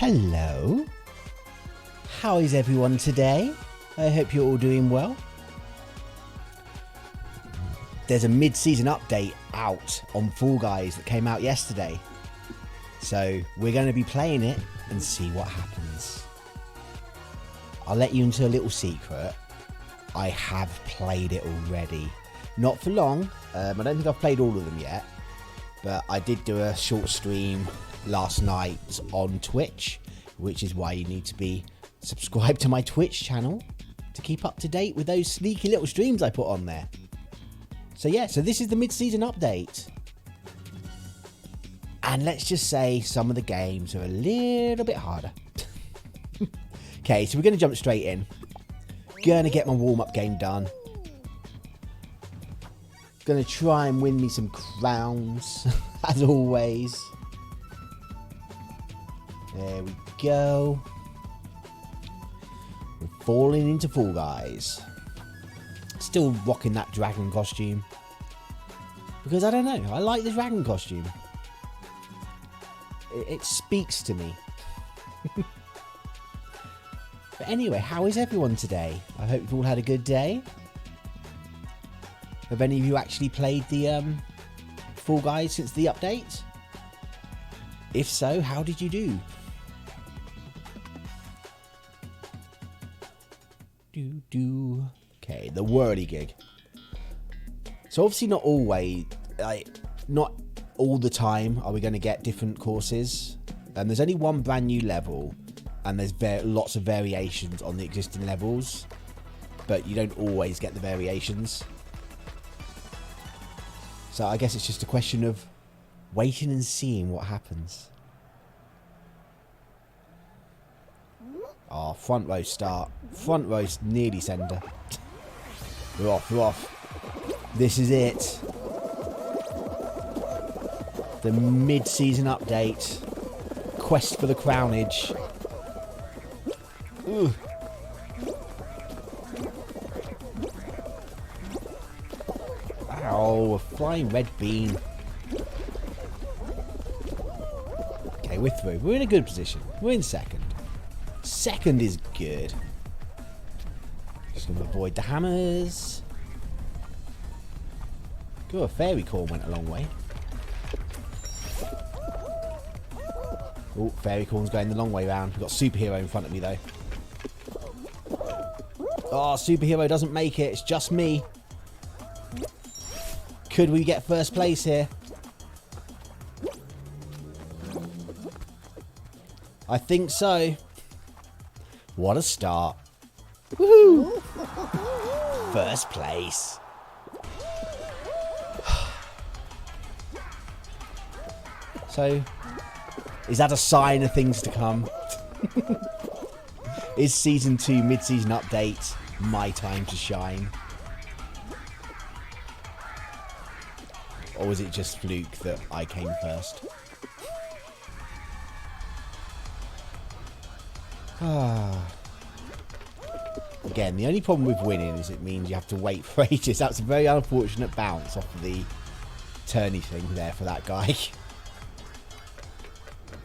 Hello. How is everyone today? I hope you're all doing well. There's a mid-season update out on Fall Guys that came out yesterday. So we're going to be playing it and see what happens. I'll let you into a little secret. I have played it already. Not for long. I don't think I've played all of them yet. But I did do a short stream last night on Twitch, which is why you need to be subscribed to my Twitch channel to keep up to date with those sneaky little streams I put on there. So yeah, so this is the mid-season update. And let's just say some of the games are a little bit harder. Okay, so we're going to jump straight in. Going to get my warm-up game done. Going to try and win me some crowns, as always. There we go. We're falling into Fall Guys. Still rocking that dragon costume. Because I don't know, I like the dragon costume. It speaks to me. But anyway, how is everyone today? I hope you've all had a good day. Have any of you actually played the Fall Guys since the update? If so, how did you do? Okay, the whirligig. So obviously not always, not all the time are we going to get different courses. And there's only one brand new level, and there's lots of variations on the existing levels, but you don't always get the variations. So I guess it's just a question of waiting and seeing what happens. Oh, front row start. Front row nearly sender. We're off, we're off. This is it. The mid-season update. Quest for the crownage. Ooh. Ow, a flying red bean. Okay, we're through. We're in a good position. We're in second. Second is good. Just going to avoid the hammers. Good, a fairy corn went a long way. Oh, fairy corn's going the long way round. We've got superhero in front of me though. Oh, superhero doesn't make it. It's just me. Could we get first place here? I think so. What a start. Woohoo! First place. So, is that a sign of things to come? Is Season 2 mid-season update my time to shine? Or was it just fluke that I came first? Again, the only problem with winning is it means you have to wait for ages. That's a very unfortunate bounce off of the turny thing there for that guy.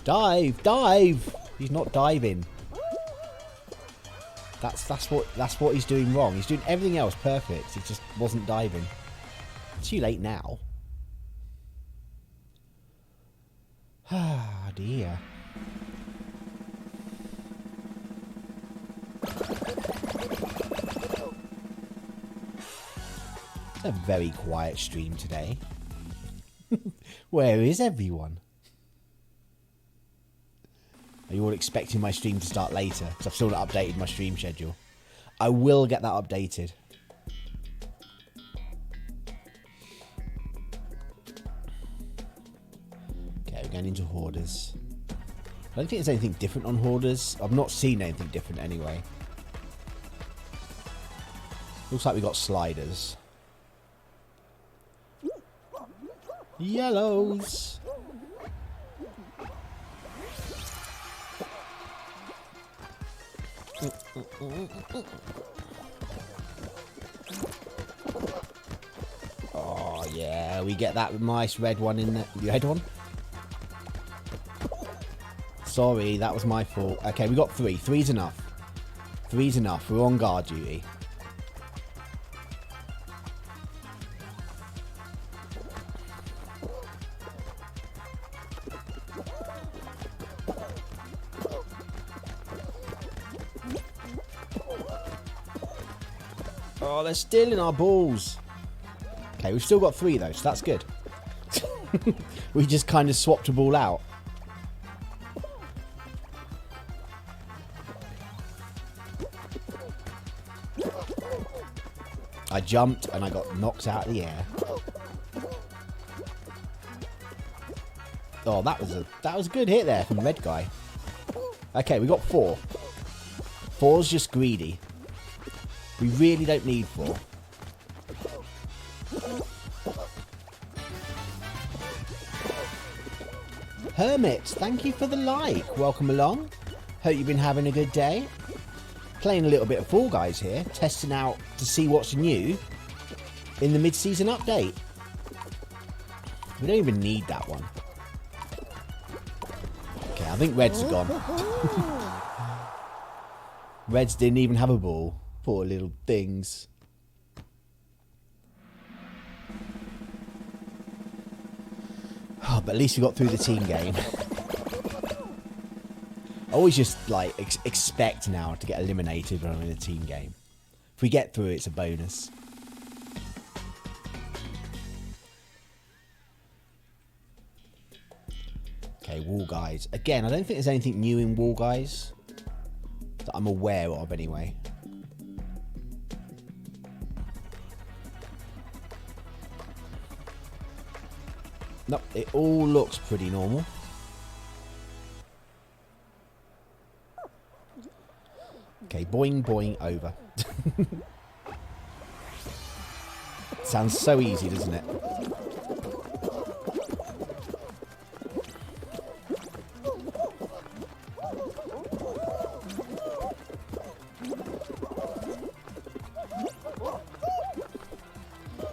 Dive! Dive! He's not diving. That's what he's doing wrong. He's doing everything else perfect. He just wasn't diving. Too late now. Ah, dear. It's a very quiet stream today. Where is everyone? Are you all expecting my stream to start later? Because I've still not updated my stream schedule. I will get that updated. Okay, we're going into Hoarders. I don't think there's anything different on Hoarders. I've not seen anything different anyway. Looks like we got sliders. Yellows. Oh we get that nice red one in there. The red one? Sorry, that was my fault. Okay, we got 3. 3's enough. 3's enough. We're on guard duty. Oh, they're stealing our balls. Okay, we've still got 3 though, so that's good. We just kind of swapped a ball out. I jumped and I got knocked out of the air. Oh, that was a good hit there from the red guy. Okay, we got 4. 4's just greedy. We really don't need 4. Hermit, thank you for the like. Welcome along. Hope you've been having a good day. Playing a little bit of Fall Guys here, testing out to see what's new in the mid-season update. We don't even need that one. Okay, I think Reds are gone. Reds didn't even have a ball. Poor little things. Oh, but at least we got through the team game. I always just like expect now to get eliminated when I'm in a team game. If we get through, it's a bonus. Okay, Wall Guys. Again, I don't think there's anything new in Wall Guys that I'm aware of anyway. Nope, it all looks pretty normal. Okay, boing, boing, over. Sounds so easy, doesn't it?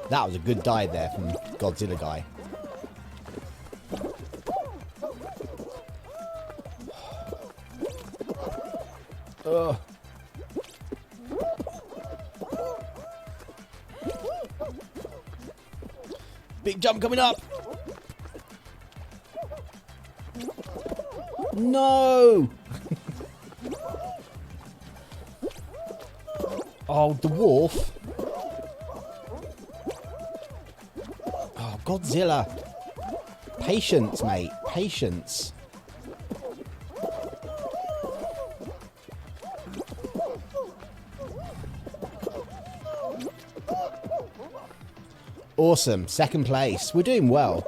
That was a good dive there from Godzilla guy. Ugh. Big jump coming up. No. Oh, the wolf. Oh, Godzilla. Patience, mate. Patience. Awesome. Second place. We're doing well.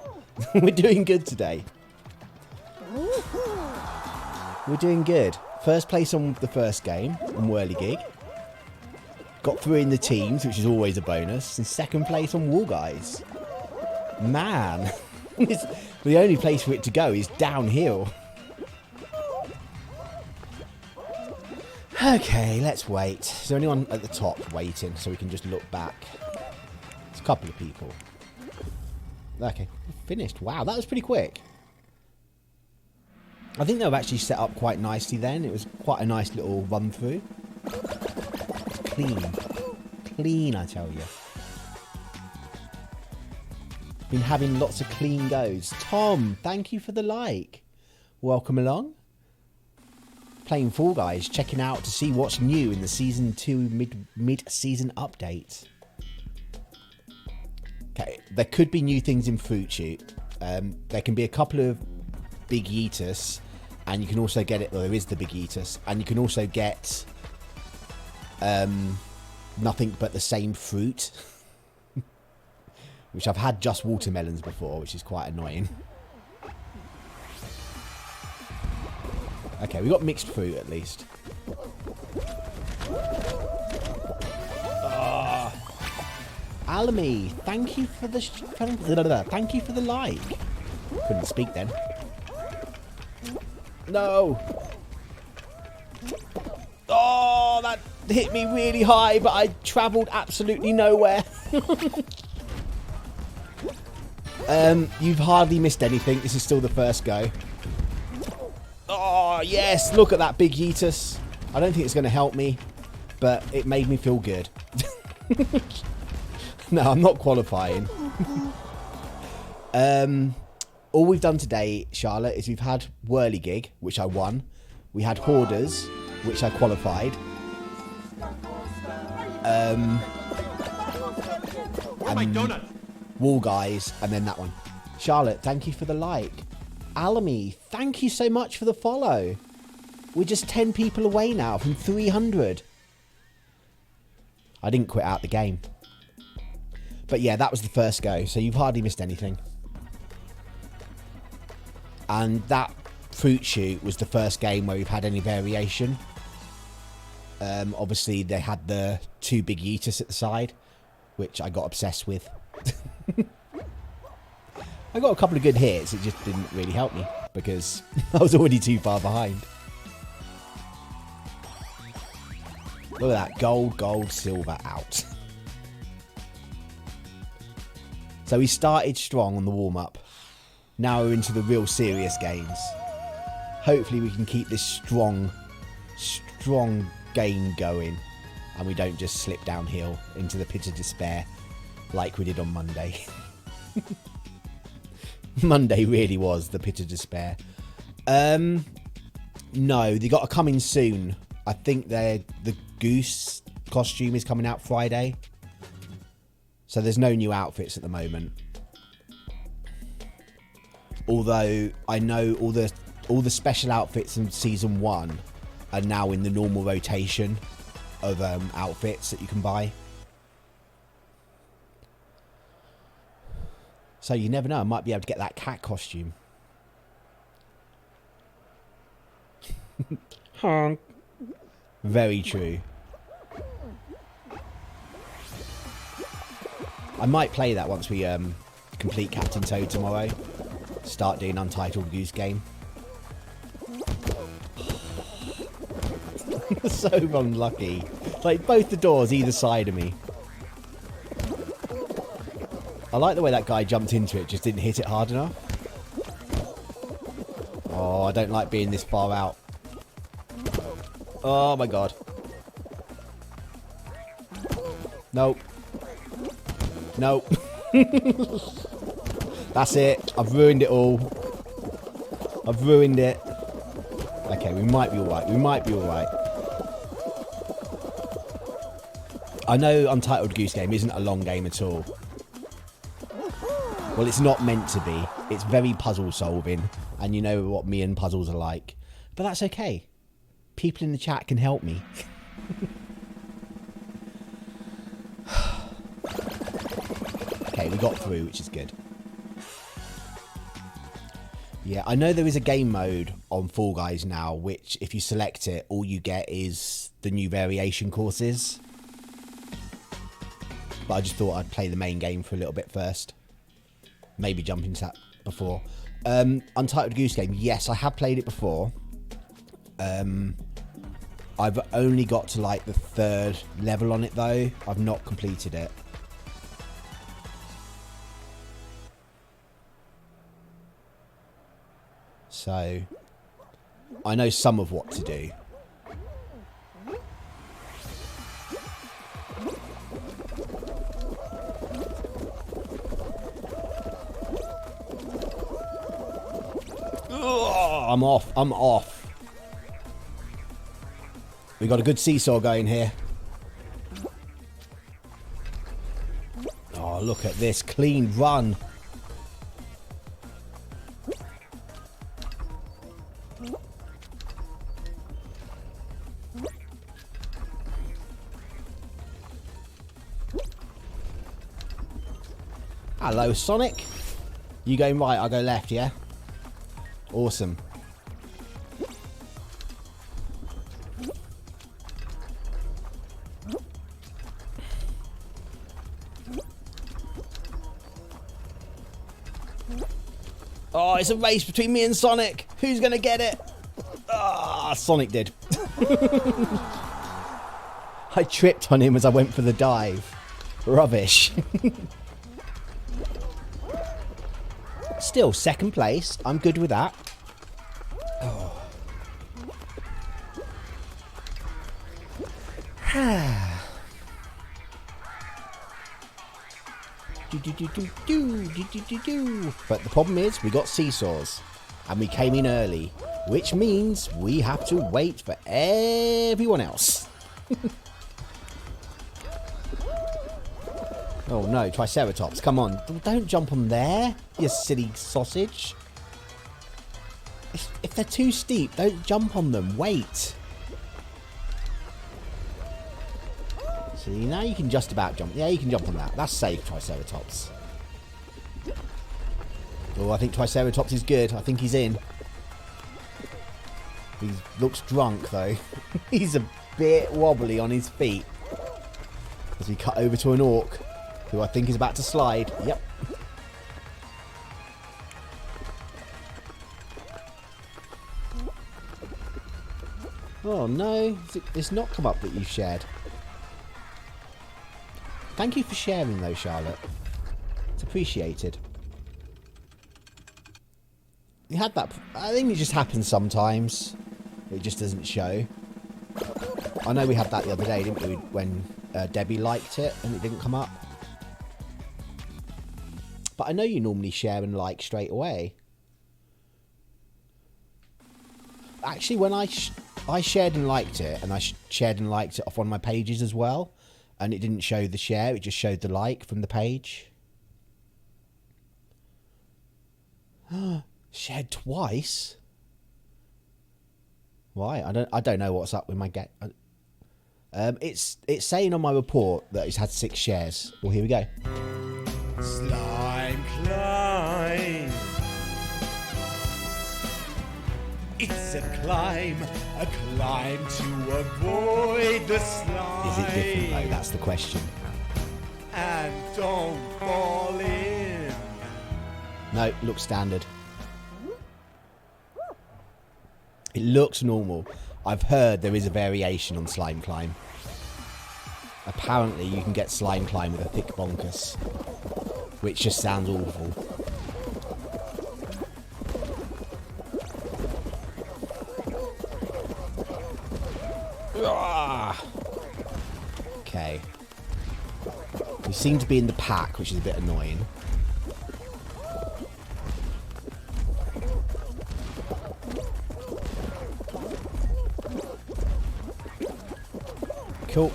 We're doing good today. We're doing good. First place on the first game on Whirligig. Got through in the teams, which is always a bonus. And second place on Wall Guys. Man. The only place for it to go is downhill. Okay, let's wait. Is there anyone at the top waiting so we can just look back? Couple of people. Okay, finished. Wow, that was pretty quick. I think they were actually set up quite nicely then. It was quite a nice little run through. It's clean. Clean, I tell you. Been having lots of clean goes. Tom, thank you for the like. Welcome along. Playing Fall Guys, checking out to see what's new in the Season 2 mid-season update. Okay, there could be new things in Fruit Shoot. There can be a couple of Big Yeetus, and you can also get it. Well, there is the Big Yeetus, and you can also get nothing but the same fruit, which I've had just watermelons before, which is quite annoying. Okay, we got mixed fruit at least. Alamy, thank you for the thank you for the like. Couldn't speak then. No. Oh, that hit me really high, but I travelled absolutely nowhere. You've hardly missed anything. This is still the first go. Oh, Oh, yes. Look at that big Yeetus. I don't think it's going to help me, but it made me feel good. No, I'm not qualifying. All we've done today, Charlotte, is we've had Whirligig, which I won. We had Hoarders, which I qualified. Wall Guys, and then that one. Charlotte, thank you for the like. Alamy, thank you so much for the follow. We're just 10 people away now from 300. I didn't quit out the game. But yeah, that was the first go, so you've hardly missed anything. And that fruit shoot was the first game where we've had any variation. Obviously, they had the 2 big Yeetus at the side, which I got obsessed with. I got a couple of good hits, it just didn't really help me because I was already too far behind. Look at that, gold, gold, silver out. So we started strong on the warm-up. Now we're into the real serious games. Hopefully we can keep this strong game going and we don't just slip downhill into the pit of despair like we did on Monday. Monday really was the pit of despair. No, they got a coming soon. I think the goose costume is coming out Friday. So there's no new outfits at the moment. Although I know all the special outfits in season 1 are now in the normal rotation of outfits that you can buy. So you never know, I might be able to get that cat costume. Very true. I might play that once we complete Captain Toad tomorrow. Start doing Untitled Goose Game. So unlucky. Like both the doors either side of me. I like the way that guy jumped into it, just didn't hit it hard enough. Oh, I don't like being this far out. Oh my god. Nope. Nope. That's it. I've ruined it all. I've ruined it. Okay, we might be alright. We might be alright. I know Untitled Goose Game isn't a long game at all. Well, it's not meant to be. It's very puzzle solving. And you know what me and puzzles are like. But that's okay. People in the chat can help me. Okay, we got through, which is good. Yeah, I know there is a game mode on Fall Guys now, which if you select it, all you get is the new variation courses. But I just thought I'd play the main game for a little bit first. Maybe jump into that before. Untitled Goose Game, yes, I have played it before. I've only got to like the 3rd level on it though. I've not completed it. So, I know some of what to do. Oh, I'm off. I'm off. We got a good seesaw going here. Oh, look at this clean run. Hello, Sonic. You going right, I'll go left, yeah? Awesome. Oh, it's a race between me and Sonic. Who's going to get it? Ah, Sonic did. I tripped on him as I went for the dive. Rubbish. Still, 2nd place. I'm good with that. Oh. But the problem is, we got seesaws. And we came in early. Which means we have to wait for everyone else. Oh no, Triceratops, come on. Don't jump on there, you silly sausage. If they're too steep, don't jump on them. Wait. See, now you can just about jump. Yeah, you can jump on that. That's safe, Triceratops. Oh, I think Triceratops is good. I think he's in. He looks drunk, though. He's a bit wobbly on his feet. As we cut over to an orc, who I think is about to slide. Yep. Oh, no. It's not come up that you've shared. Thank you for sharing, though, Charlotte. It's appreciated. You had that. I think it just happens sometimes. It just doesn't show. I know we had that the other day, didn't we? When Debbie liked it and it didn't come up. But I know you normally share and like straight away. Actually, when I shared and liked it, and I shared and liked it off one of my pages as well, and it didn't show the share, it just showed the like from the page. Shared twice? Why? I don't know what's up with my get. It's saying on my report that it's had 6 shares. Well, here we go. Slime climb. It's a climb to avoid the slime. Is it different though? That's the question. And don't fall in. No, looks standard. It looks normal. I've heard there is a variation on slime climb. Apparently you can get slime climb with a thick bonkus, which just sounds awful. Okay. We seem to be in the pack, which is a bit annoying. Cool.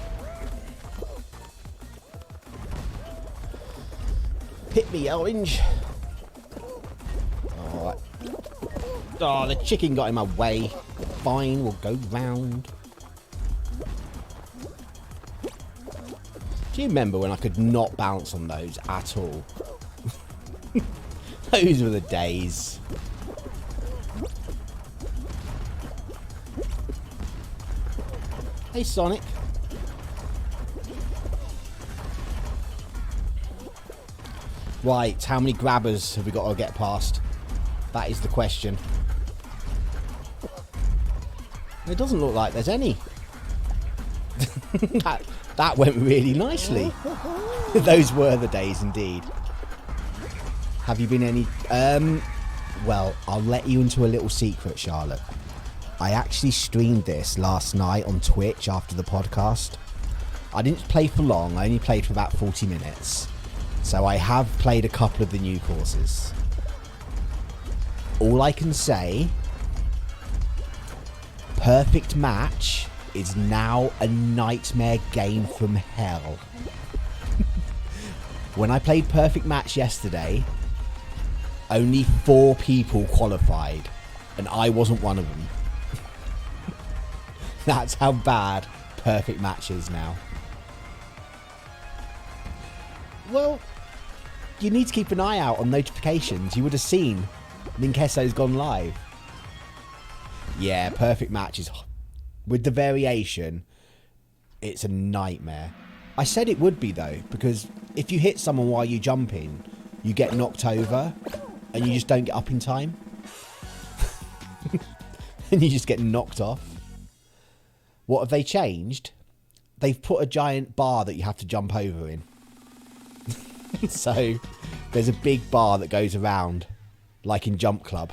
Hit me, orange. Alright. Oh, the chicken got in my way. Fine, we'll go round. Do you remember when I could not bounce on those at all? Those were the days. Hey, Sonic. Right, how many grabbers have we got to get past? That is the question. It doesn't look like there's any. that went really nicely. Those were the days indeed. Have you been any... well, I'll let you into a little secret, Charlotte. I actually streamed this last night on Twitch after the podcast. I didn't play for long. I only played for about 40 minutes. So I have played a couple of the new courses. All I can say, Perfect Match is now a nightmare game from hell. When I played Perfect Match yesterday, only 4 people qualified, and I wasn't one of them. That's how bad Perfect Match is now. Well, you need to keep an eye out on notifications. You would have seen Ninqueso's gone live. Yeah, Perfect Match is... With the variation, it's a nightmare. I said it would be, though, because if you hit someone while you're jumping, you get knocked over, and you just don't get up in time. And you just get knocked off. What have they changed? They've put a giant bar that you have to jump over in. So, there's a big bar that goes around, like in Jump Club.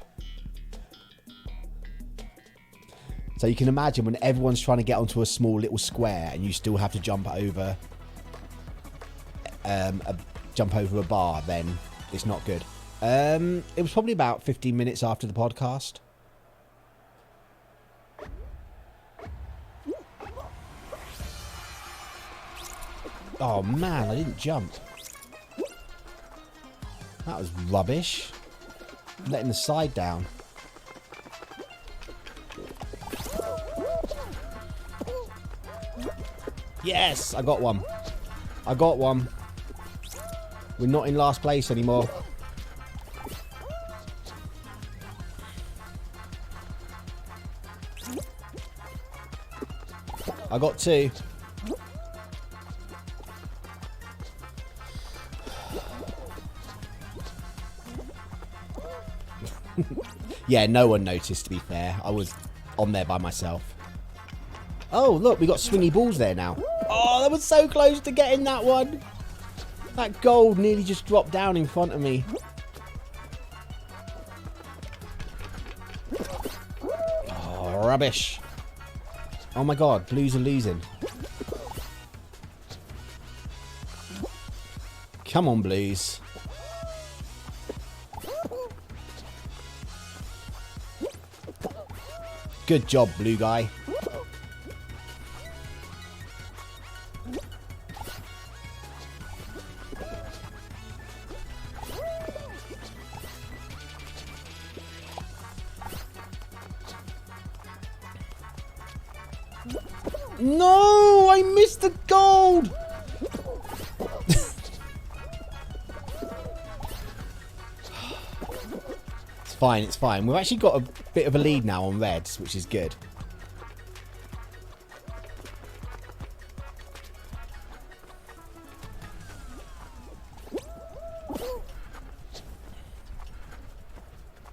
So you can imagine when everyone's trying to get onto a small little square and you still have to jump over a bar, then it's not good. It was probably about 15 minutes after the podcast. Oh man, I didn't jump. That was rubbish. Letting the side down. Yes, I got one. I got one. We're not in last place anymore. I got two. Yeah, no one noticed, to be fair. I was on there by myself. Oh, look, we got swingy balls there now. Oh, that was so close to getting that one. That gold nearly just dropped down in front of me. Oh, rubbish. Oh my god, blues are losing. Come on, blues. Good job, blue guy. No, I missed the gold. It's fine, it's fine. We've actually got a bit of a lead now on reds, which is good.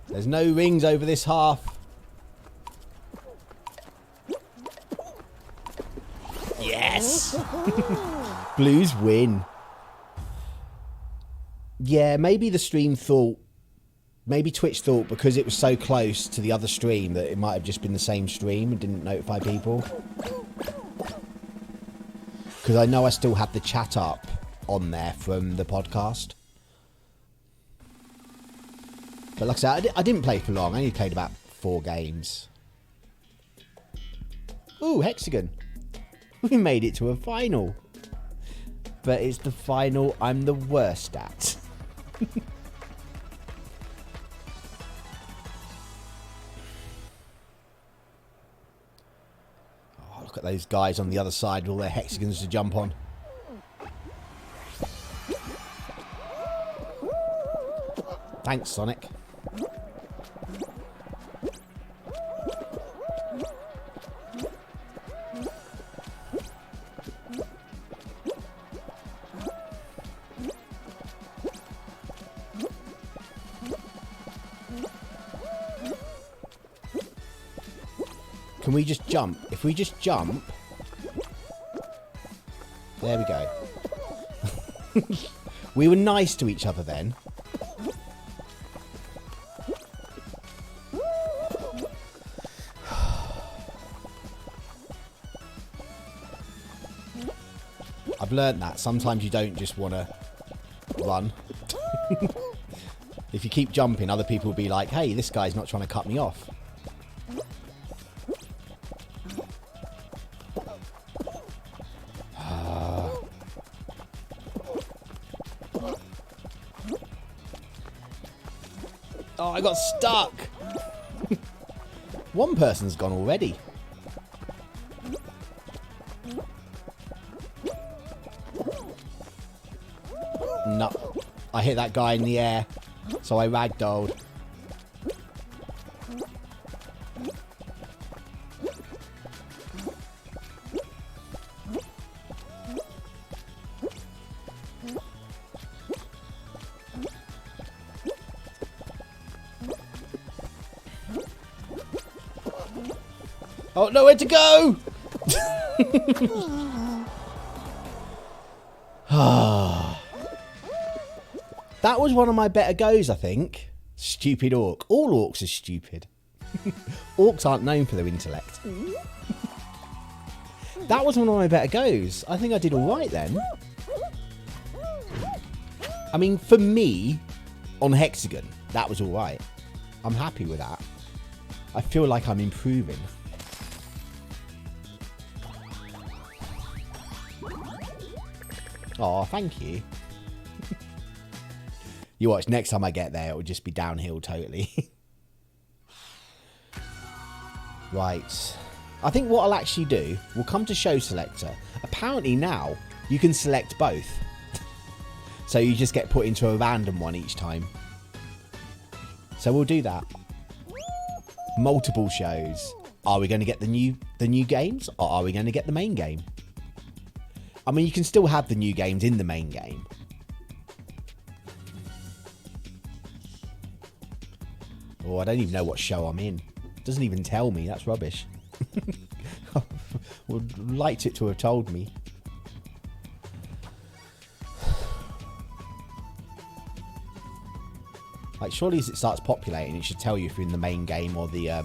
There's no rings over this half. Yes! Blues win. Yeah, maybe the stream thought... Maybe Twitch thought because it was so close to the other stream that it might have just been the same stream and didn't notify people. Because I know I still had the chat up on there from the podcast. But like I said, I didn't play for long. I only played about 4 games. Ooh, hexagon. We made it to a final. But it's the final I'm the worst at. Oh, look at those guys on the other side with all their hexagons to jump on. Thanks, Sonic. Can we just jump? If we just jump... There we go. We were nice to each other then. I've learnt that. Sometimes you don't just want to run. If you keep jumping, other people will be like, hey, this guy's not trying to cut me off. Oh, I got stuck. One person's gone already. No. I hit that guy in the air, so I ragdolled. Oh, nowhere to go! That was one of my better goes, I think. Stupid orc. All orcs are stupid. Orcs aren't known for their intellect. That was one of my better goes. I think I did alright then. I mean, for me, on Hexagon, that was alright. I'm happy with that. I feel like I'm improving. Oh, thank you. You watch, next time I get there, it will just be downhill totally. Right. I think what I'll actually do, we'll come to show selector. Apparently now, you can select both. So you just get put into a random one each time. So we'll do that. Multiple shows. Are we going to get the new games, or are we going to get the main game? I mean, you can still have the new games in the main game. Oh, I don't even know what show I'm in. It doesn't even tell me. That's rubbish. Would liked it to have told me. Like, surely as it starts populating, it should tell you if you're in the main game or the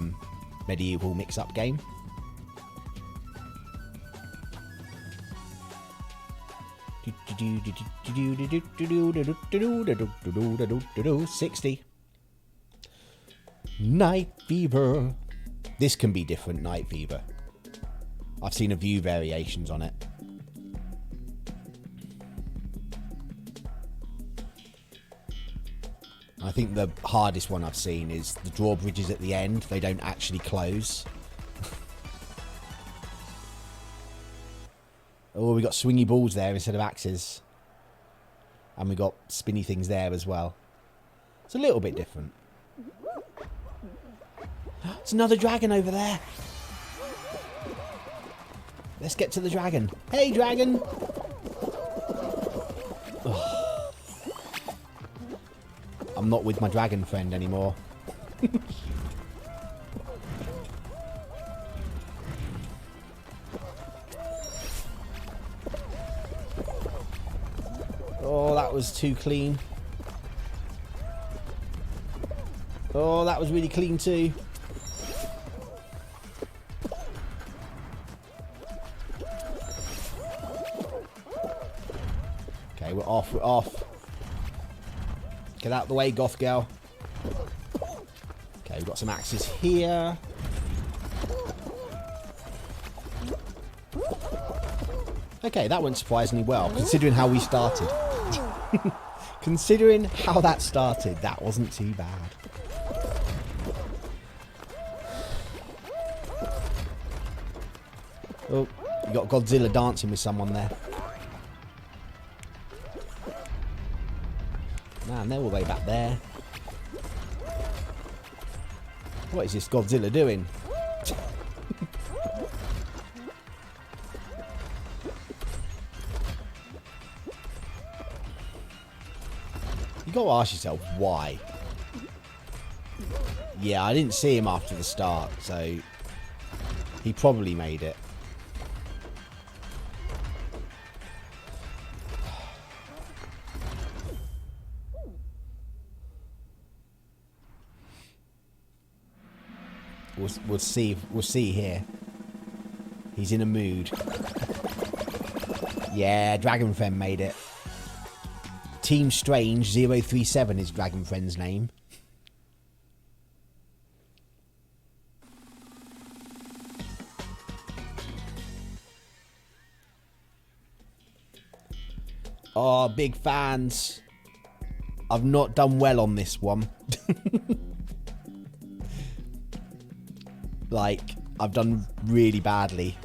medieval mix-up game. $60. Night Fever. This can be different, Night Fever. I've seen a few variations on it. I think the hardest one I've seen is the drawbridges at the end. They don't actually close. Oh, we got swingy balls there instead of axes. And we got spinny things there as well. It's a little bit different. There's another dragon over there. Let's get to the dragon. Hey, dragon. Ugh. I'm not with my dragon friend anymore. Oh, that was too clean. Oh, that was really clean too. Okay, we're off, we're off. Get out of the way, goth girl. Okay, we've got some axes here. Okay, that went surprisingly well, considering how we started. Considering how that started, that wasn't too bad. Oh, you got Godzilla dancing with someone there. Man, they're all the way back there. What is this Godzilla doing? You gotta ask yourself why. Yeah, I didn't see him after the start, so he probably made it. We'll see. We'll see here. He's in a mood. Yeah, Dragon Friend made it. Team Strange 037 is Dragon Friend's name. Oh, big fans. I've not done well on this one. Like, I've done really badly.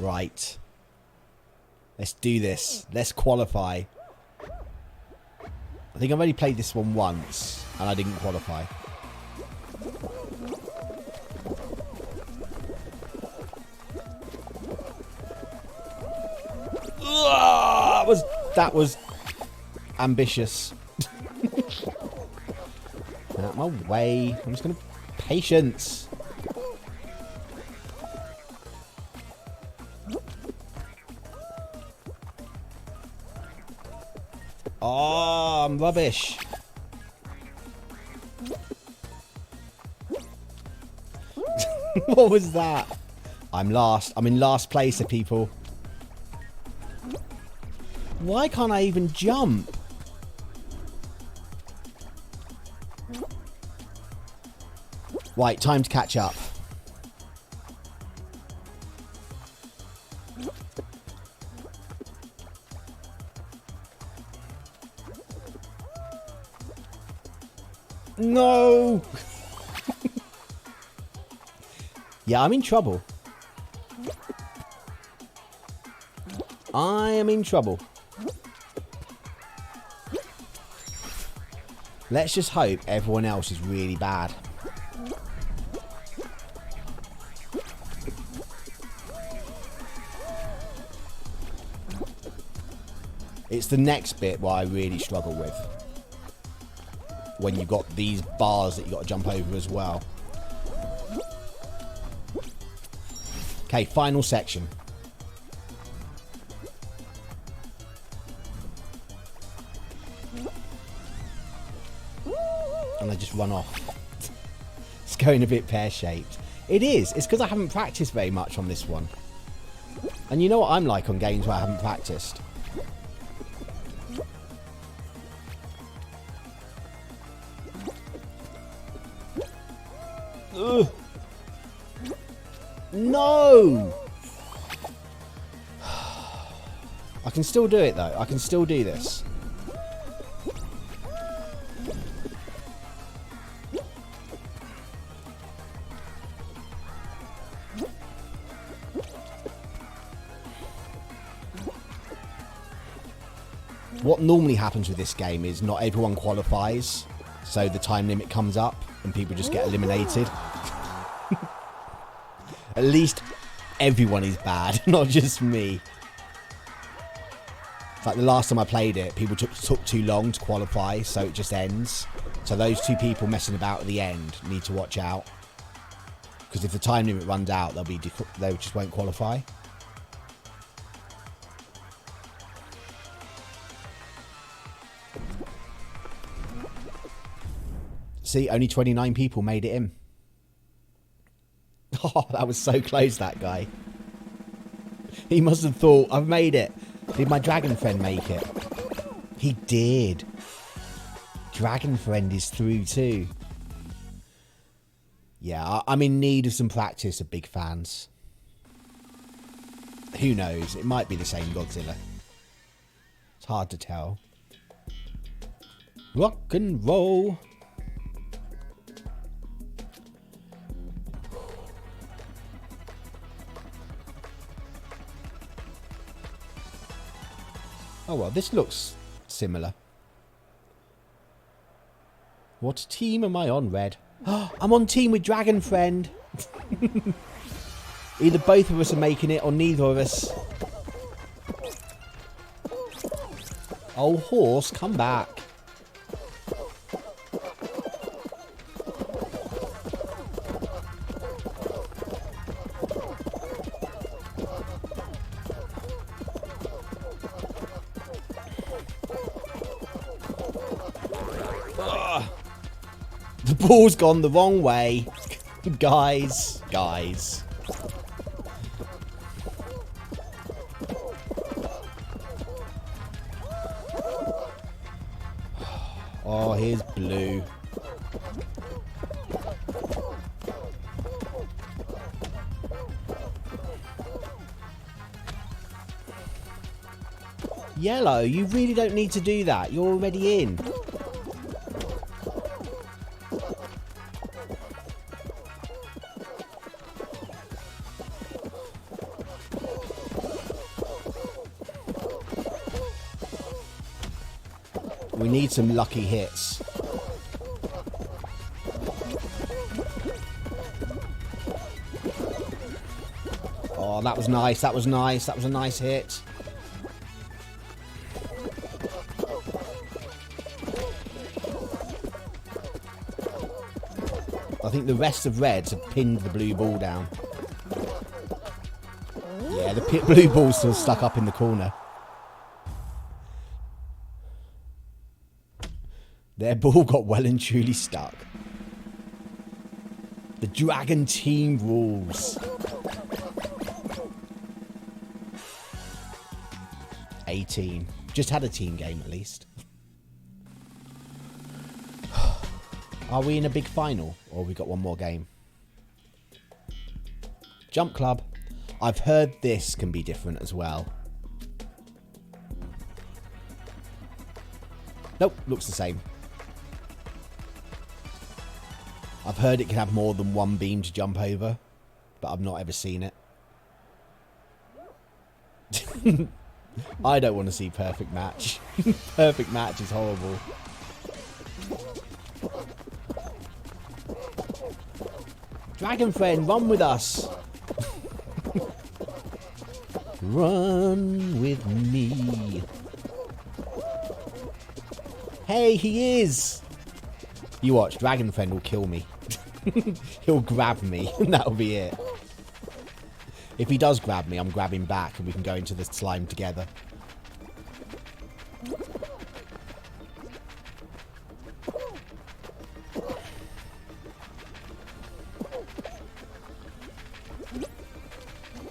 Right. Let's do this. Let's qualify. I think I've only played this one once, and I didn't qualify. That was ambitious. Out of my way. I'm just gonna... Patience. Oh, I'm rubbish. What was that? I'm last. I'm in last place, people. Why can't I even jump? Right, time to catch up. No! Yeah, I'm in trouble. I am in trouble. Let's just hope everyone else is really bad. It's the next bit where I really struggle with. When you've got these bars that you've got to jump over as well. Okay, final section. And I just run off. It's going a bit pear-shaped. It is. It's because I haven't practiced very much on this one. And you know what I'm like on games where I haven't practiced. Ugh. No! I can still do it though. I can still do this. What normally happens with this game is not everyone qualifies, so the time limit comes up and people just get eliminated. At least everyone is bad, not just me. Like the last time I played it, people took too long to qualify, so it just ends. So those two people messing about at the end need to watch out. Because if the time limit runs out, they just won't qualify. See, only 29 people made it in. Oh, that was so close, that guy. He must have thought, I've made it. Did my dragon friend make it? He did. Dragon friend is through too. Yeah, I'm in need of some practice of big fans. Who knows? It might be the same Godzilla. It's hard to tell. Rock and roll. Oh well, this looks similar. What team am I on, Red? I'm on team with Dragon Friend. Either both of us are making it or neither of us. Oh, horse, come back. The ball's gone the wrong way. Guys. Oh, here's blue. Yellow, you really don't need to do that. You're already in. We need some lucky hits. Oh, that was nice. That was nice. That was a nice hit. I think the rest of Reds have pinned the blue ball down. Yeah, the blue ball's still stuck up in the corner. Their ball got well and truly stuck. The Dragon team rules. 18. Just had a team game at least. Are we in a big final? Or we got one more game? Jump Club. I've heard this can be different as well. Nope, looks the same. I've heard it can have more than one beam to jump over, but I've not ever seen it. I don't want to see perfect match. Perfect match is horrible. Dragon friend, run with us. Run with me. Hey, he is. You watch, Dragon friend will kill me. He'll grab me, and that'll be it. If he does grab me, I'm grabbing back, and we can go into the slime together.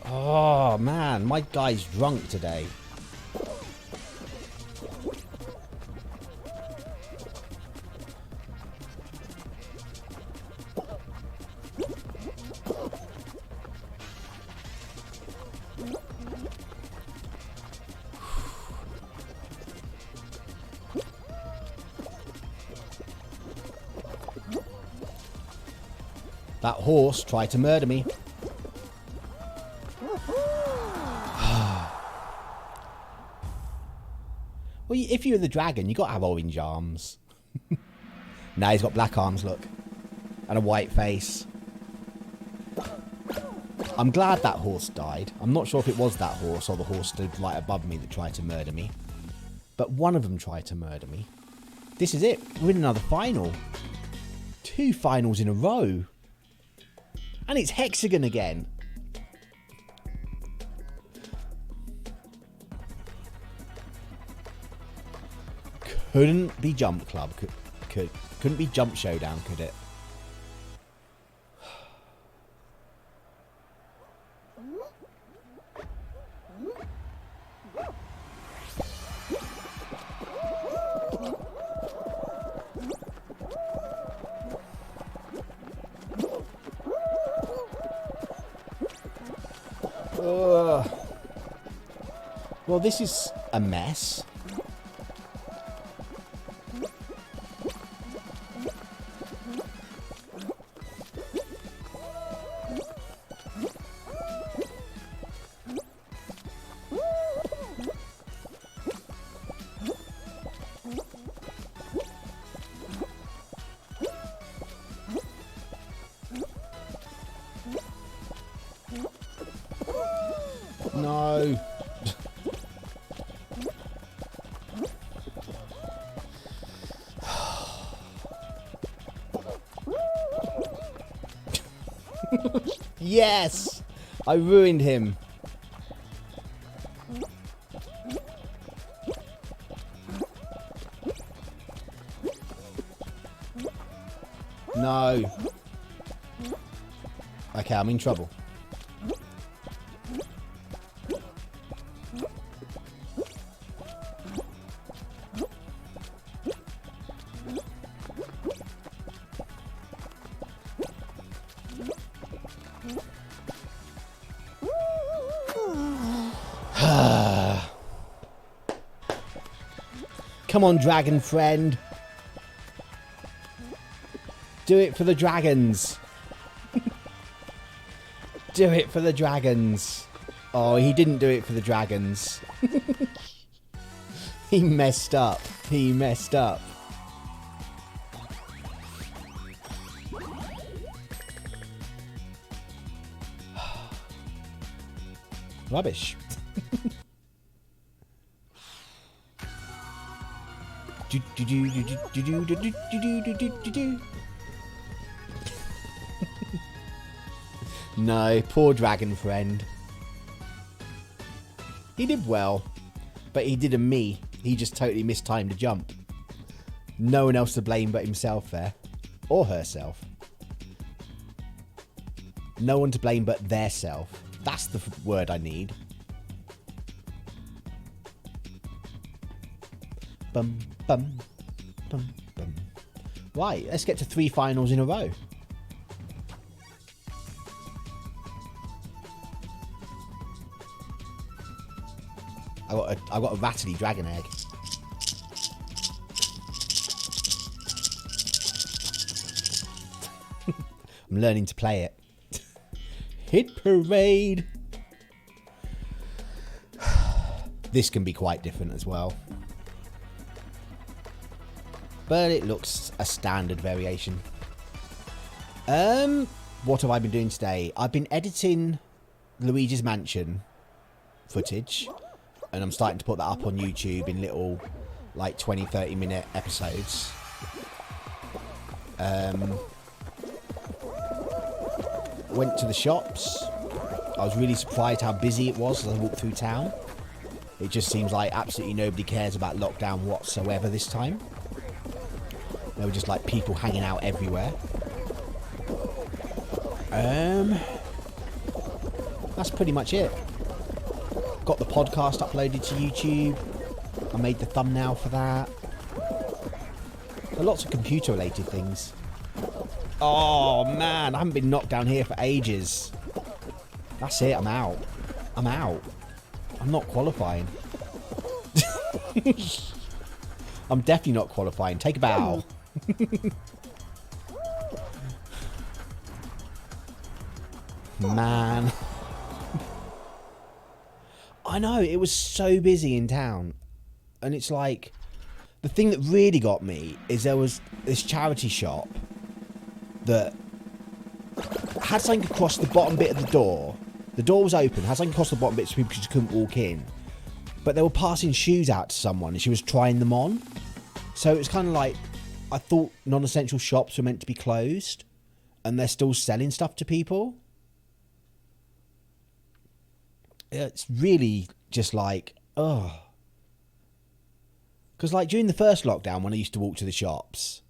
Oh, man, my guy's drunk today. That horse tried to murder me. Well, if you're the dragon, you got to have orange arms. Now he's got black arms, look. And a white face. I'm glad that horse died. I'm not sure if it was that horse or the horse stood right above me that tried to murder me. But one of them tried to murder me. This is it. We're in another final. 2 finals in a row. And it's hexagon again. Couldn't be Jump Club. Couldn't be Jump Showdown, could it? Well, this is a mess. No. Yes! I ruined him. No. Okay, I'm in trouble. Come on, dragon friend. Do it for the dragons. Do it for the dragons. Oh, he didn't do it for the dragons. He messed up. He messed up. Rubbish. No, poor dragon friend. He did well, but he did a me. He just totally mistimed a jump. No one else to blame but himself there. Or herself. No one to blame but their self. That's the word I need. Bum, bum, bum, bum. Right, let's get to 3 finals in a row. I got a rattly dragon egg. I'm learning to play it. Hit parade. This can be quite different as well. But it looks a standard variation. What have I been doing today? I've been editing Luigi's Mansion footage. And I'm starting to put that up on YouTube in little, like, 20-30 minute episodes. Went to the shops. I was really surprised how busy it was as I walked through town. It just seems like absolutely nobody cares about lockdown whatsoever this time. There were just, like, people hanging out everywhere. That's pretty much it. Got the podcast uploaded to YouTube. I made the thumbnail for that. So lots of computer related things. Oh man, I haven't been knocked down here for ages. That's it, I'm out. I'm out. I'm not qualifying. I'm definitely not qualifying. Take a bow. Man. I know, it was so busy in town. And it's like, the thing that really got me is there was this charity shop that had something across the bottom bit of the door. The door was open, had something across the bottom bit so people just couldn't walk in. But they were passing shoes out to someone and she was trying them on. So it was kind of like, I thought non-essential shops were meant to be closed and they're still selling stuff to people. It's really just like, oh. Because like during the first lockdown when I used to walk to the shops,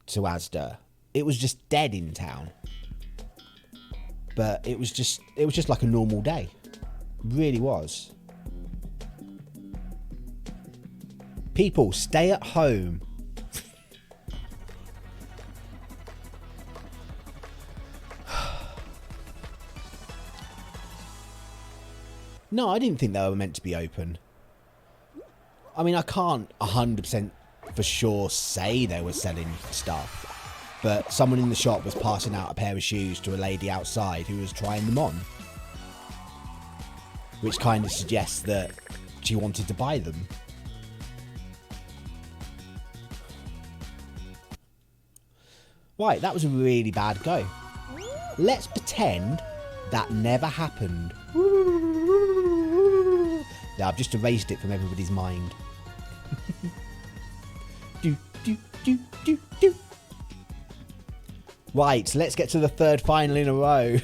to Asda, it was just dead in town. But it was just like a normal day. It really was. People, stay at home. No, I didn't think they were meant to be open. I mean, I can't 100% for sure say they were selling stuff, but someone in the shop was passing out a pair of shoes to a lady outside who was trying them on, which kind of suggests that she wanted to buy them. Right, that was a really bad go. Let's pretend that never happened. Yeah, I've just erased it from everybody's mind. do. Right, let's get to the 3rd final in a row.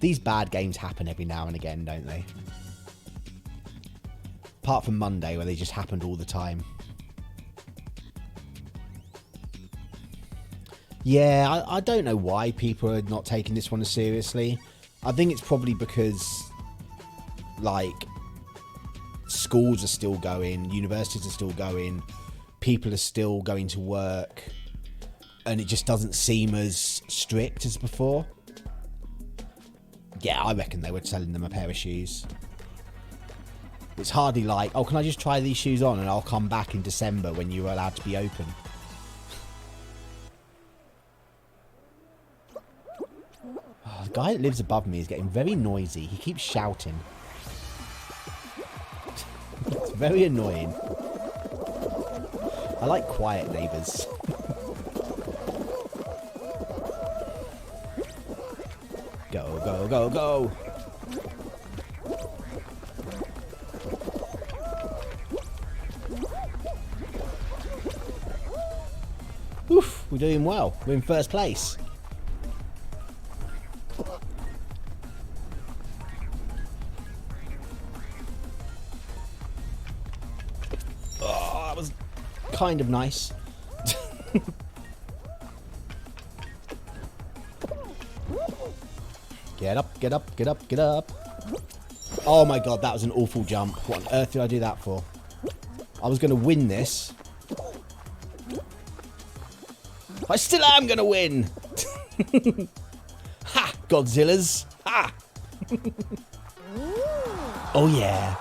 These bad games happen every now and again, don't they? Apart from Monday, where they just happened all the time. Yeah, I don't know why people are not taking this one as seriously. I think it's probably because, like, schools are still going, universities are still going, people are still going to work, and it just doesn't seem as strict as before. Yeah, I reckon they were selling them a pair of shoes. It's hardly like, oh, can I just try these shoes on and I'll come back in December when you're allowed to be open. The guy that lives above me is getting very noisy. He keeps shouting. It's very annoying. I like quiet neighbours. Go, go, go, go! Oof, we're doing well. We're in 1st place. was kind of nice. Get up, get up, get up, get up. Oh my god, that was an awful jump. What on earth did I do that for? I was going to win this. I still am going to win. Ha! Godzillas. Ha! Oh yeah.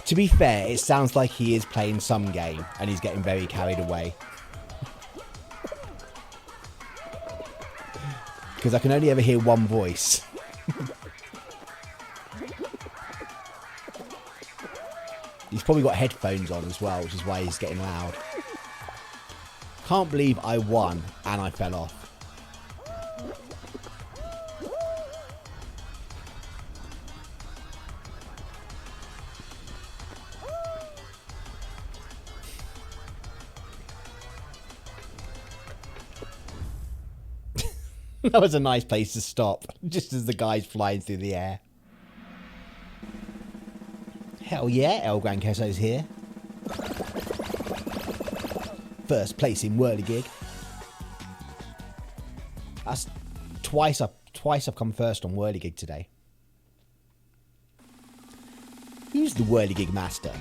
To be fair, it sounds like he is playing some game and he's getting very carried away. Because I can only ever hear one voice. He's probably got headphones on as well, which is why he's getting loud. Can't believe I won and I fell off. That was a nice place to stop, just as the guy's flying through the air. Hell yeah, El Gran Queso's here. First place in Whirligig. That's twice I've come first on Whirligig today. Who's the Whirligig master?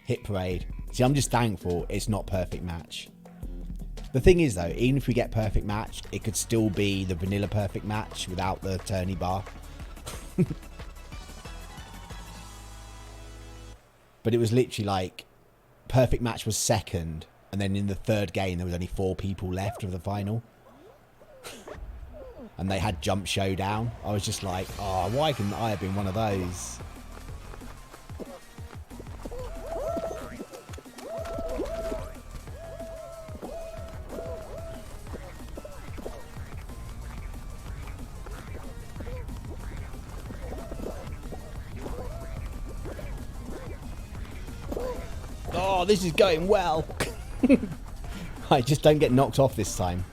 Hit parade. See, I'm just thankful it's not perfect match. The thing is though, even if we get perfect match, it could still be the vanilla perfect match without the tourney bar. But it was literally like, perfect match was second, and then in the third game there was only 4 people left of the final. And they had jump showdown. I was just like, oh, why couldn't I have been one of those? Oh, this is going well. I just don't get knocked off this time.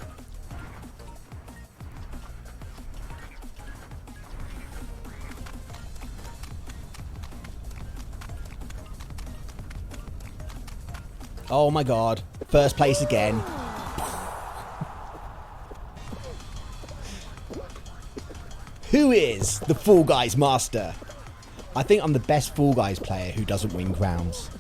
Oh my god. First place again. Who is the Fall Guys master? I think I'm the best Fall Guys player who doesn't win crowns.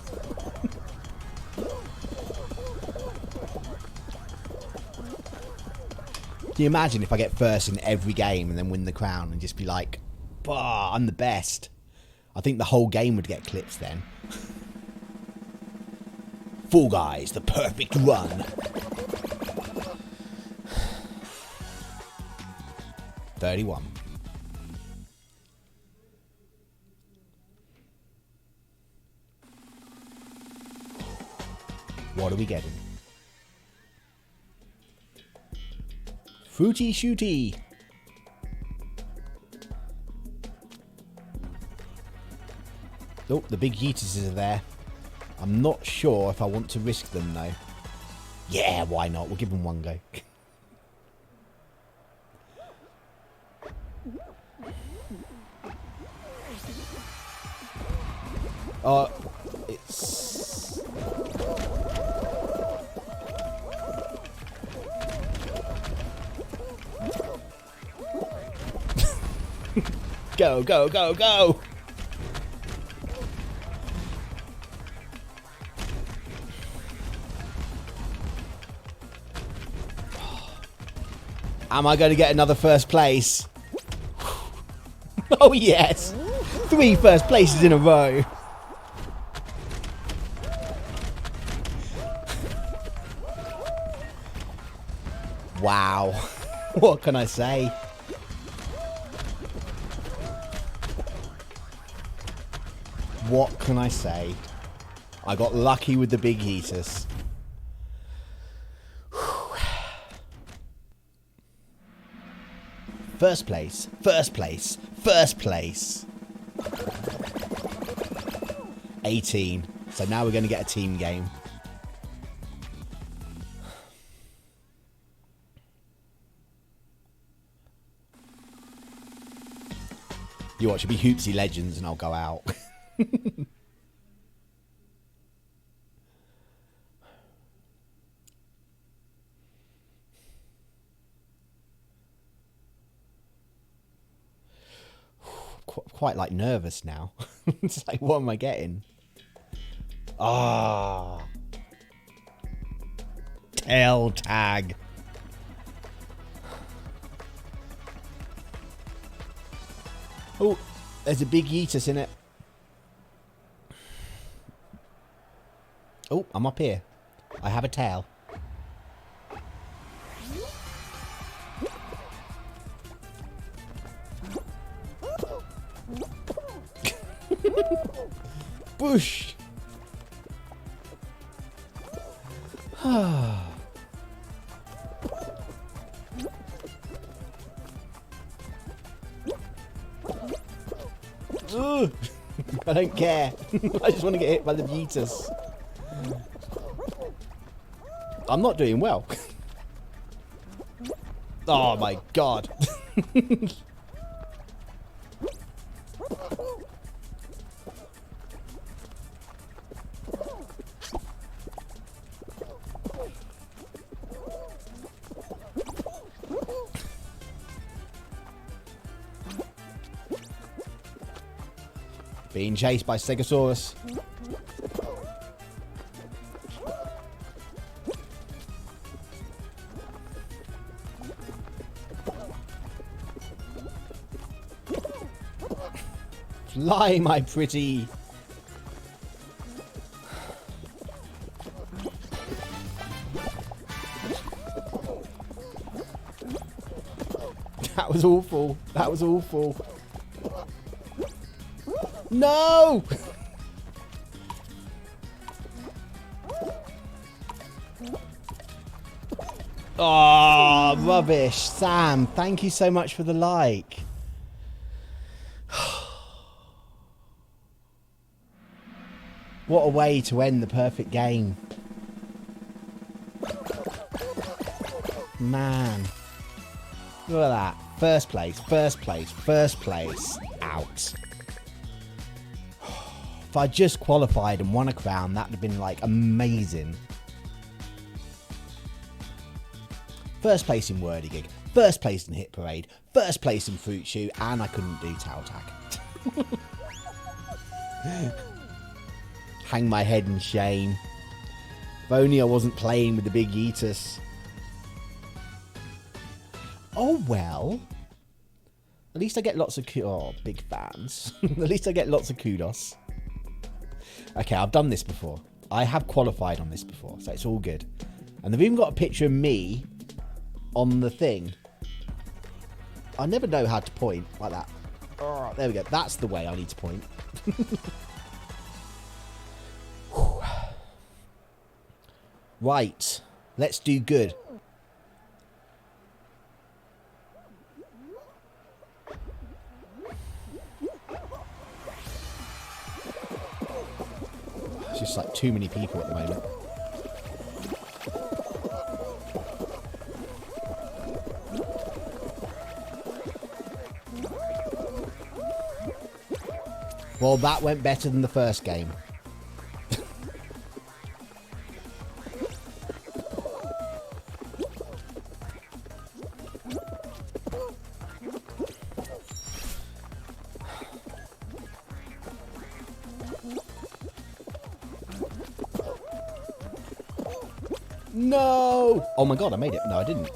Can you imagine if I get first in every game and then win the crown and just be like, bah, I'm the best? I think the whole game would get clips then. Fall Guys, the perfect run. 31. What are we getting? Fruity shooty. Oh, the big yeetuses are there. I'm not sure if I want to risk them though. Yeah, why not? We'll give them one go. It's... Go, go, go, go! Am I going to get another first place? Oh yes! 3 first places in a row. Wow. What can I say? What can I say? I got lucky with the big heaters. First place, first place, first place. 18. So now we're going to get a team game. You watch, it'll be Hoopsy Legends and I'll go out. Quite like nervous now. It's like, what am I getting? Ah, tail tag. Oh, there's a big Yeetus in it. Oh, I'm up here. I have a tail. Bush. I don't care. I just want to get hit by the Yeetus. I'm not doing well. Oh my god. Being chased by Stegosaurus. Fly, my pretty. That was awful. That was awful. No! Oh, rubbish. Sam, thank you so much for the like. What a way to end the perfect game. Man. Look at that. First place, first place, first place. Out. If I just qualified and won a crown, that would have been like amazing. First place in Wordy-Gig, first place in Hit Parade, first place in Fruit Shoot, and I couldn't do Tail Tag. Hang my head in shame. If only I wasn't playing with the big Yeetus. Oh well. At least I get lots of big fans. At least I get lots of kudos. Okay, I've done this before. I have qualified on this before, so it's all good. And they've even got a picture of me on the thing. I never know how to point like that. Oh, there we go. That's the way I need to point. Right. Let's do good. It's just like too many people at the moment. Well, that went better than the first game. No! Oh my god, I made it. No, I didn't.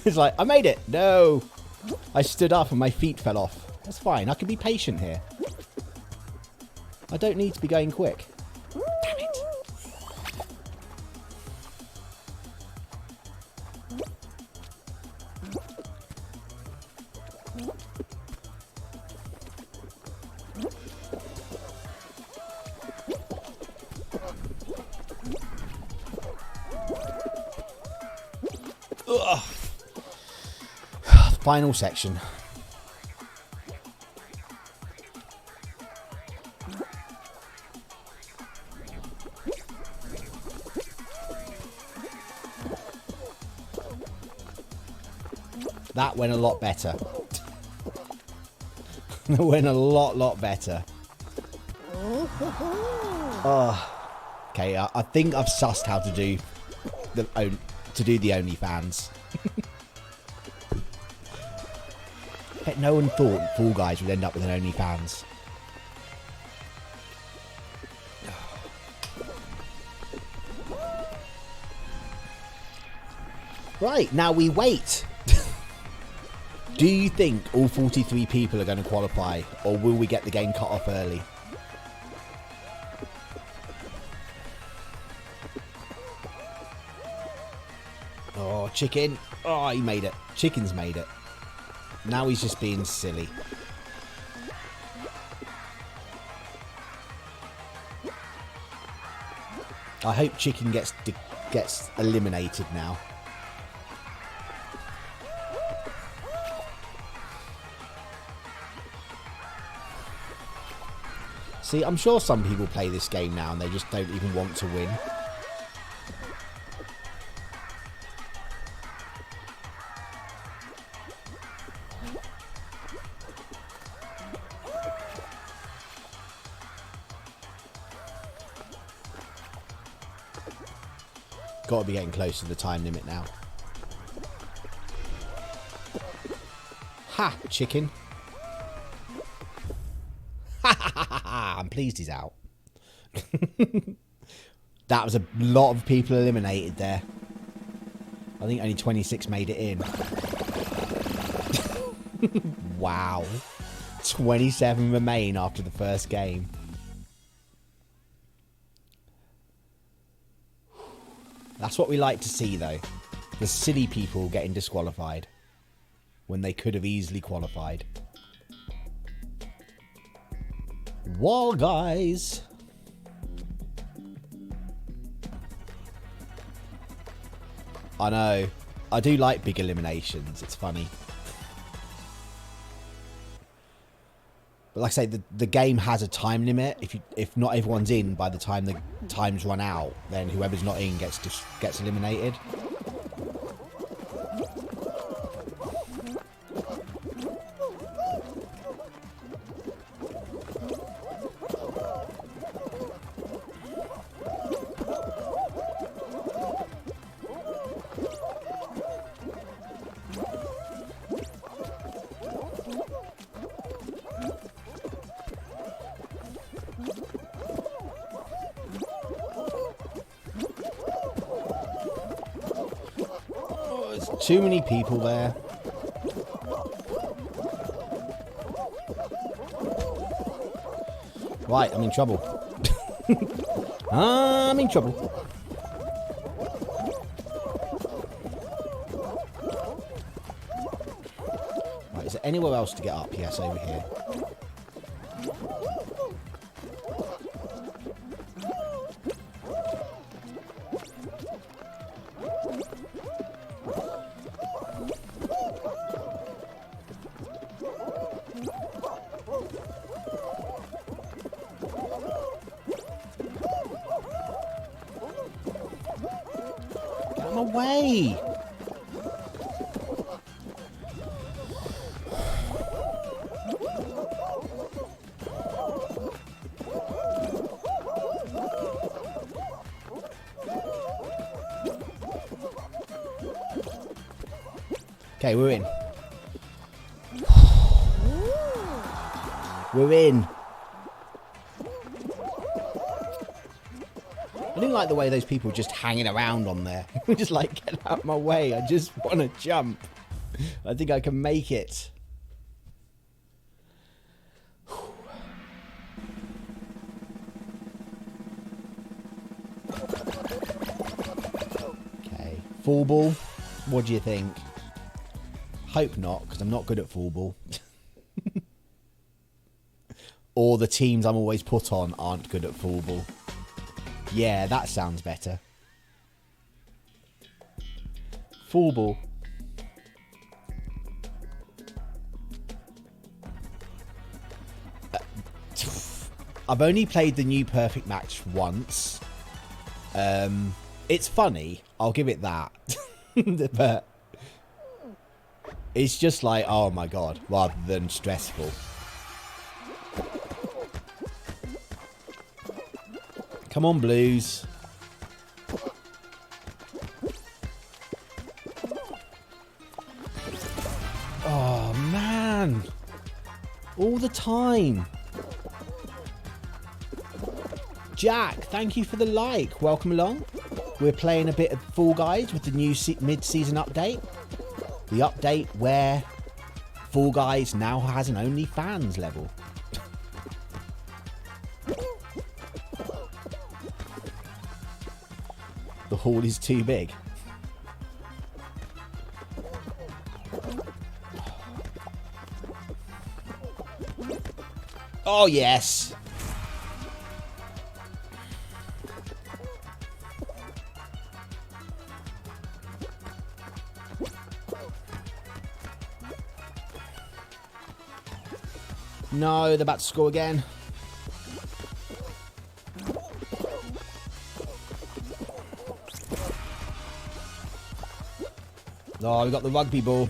It's like, I made it. No! I stood up and my feet fell off. That's fine. I can be patient here. I don't need to be going quick. Damn it. Ugh. Final section. That went a lot better. Went a lot better. Oh. Okay, I think I've sussed how to do the OnlyFans. Bet no one thought Fall Guys would end up with an OnlyFans. Right, now we wait. Do you think all 43 people are going to qualify, or will we get the game cut off early? Oh, chicken. Oh, he made it. Chicken's made it. Now he's just being silly. I hope chicken gets eliminated now. See, I'm sure some people play this game now and they just don't even want to win. Got to be getting close to the time limit now. Ha! Chicken. Ha ha ha ha! I'm pleased he's out. That was a lot of people eliminated there. I think only 26 made it in. Wow. 27 remain after the first game. That's what we like to see, though. The silly people getting disqualified when they could have easily qualified. Wall guys. I know. I do like big eliminations. It's funny. But like I say, the game has a time limit. If not everyone's in by the time the times run out, then whoever's not in gets eliminated. Too many people there. Right, I'm in trouble. I'm in trouble. Right, is there anywhere else to get up? Yes, over here. Away. Okay, we're in. We're in. I don't like the way those people are just hanging around on there. Just like, get out of my way. I just want to jump. I think I can make it. Okay. Full ball. What do you think? Hope not, because I'm not good at full ball. Or the teams I'm always put on aren't good at full ball. Yeah, that sounds better. Full ball. I've only played the new Perfect Match once. It's funny, I'll give it that. But it's just like, oh my god, rather than stressful. Come on, Blues. Oh, man. All the time. Jack, thank you for the like. Welcome along. We're playing a bit of Fall Guys with the new mid-season update. The update where Fall Guys now has an OnlyFans level. The hall is too big. Oh, yes. No, they're about to score again. Oh, we got the rugby ball.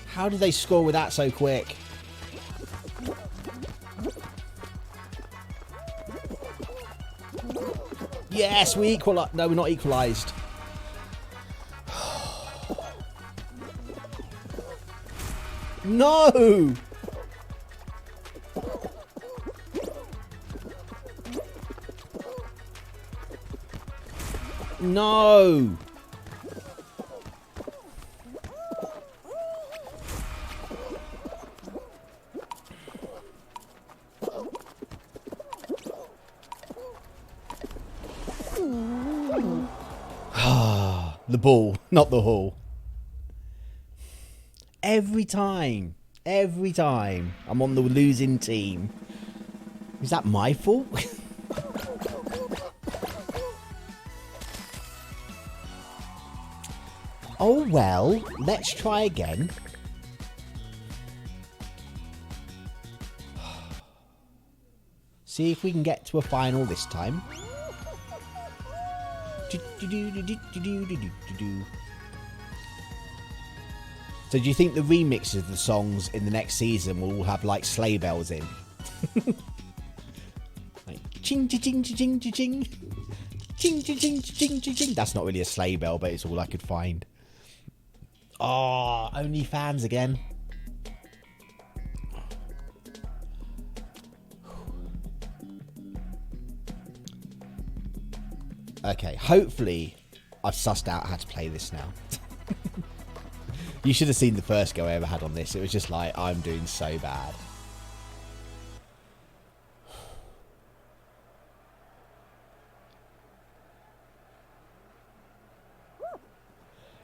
How did they score with that so quick? Yes, we equalised. No, we're not equalised. No! No! The ball, not the hall. Every time I'm on the losing team. Is that my fault? Oh well, let's try again. See if we can get to a final this time. So do you think the remixes of the songs in the next season will all have like sleigh bells in? Like ching ching ching ching ching ching ching ching ching ching ching. That's not really a sleigh bell, but it's all I could find. Oh, OnlyFans again. Okay, hopefully I've sussed out how to play this now. You should have seen the first go I ever had on this. It was just like, I'm doing so bad.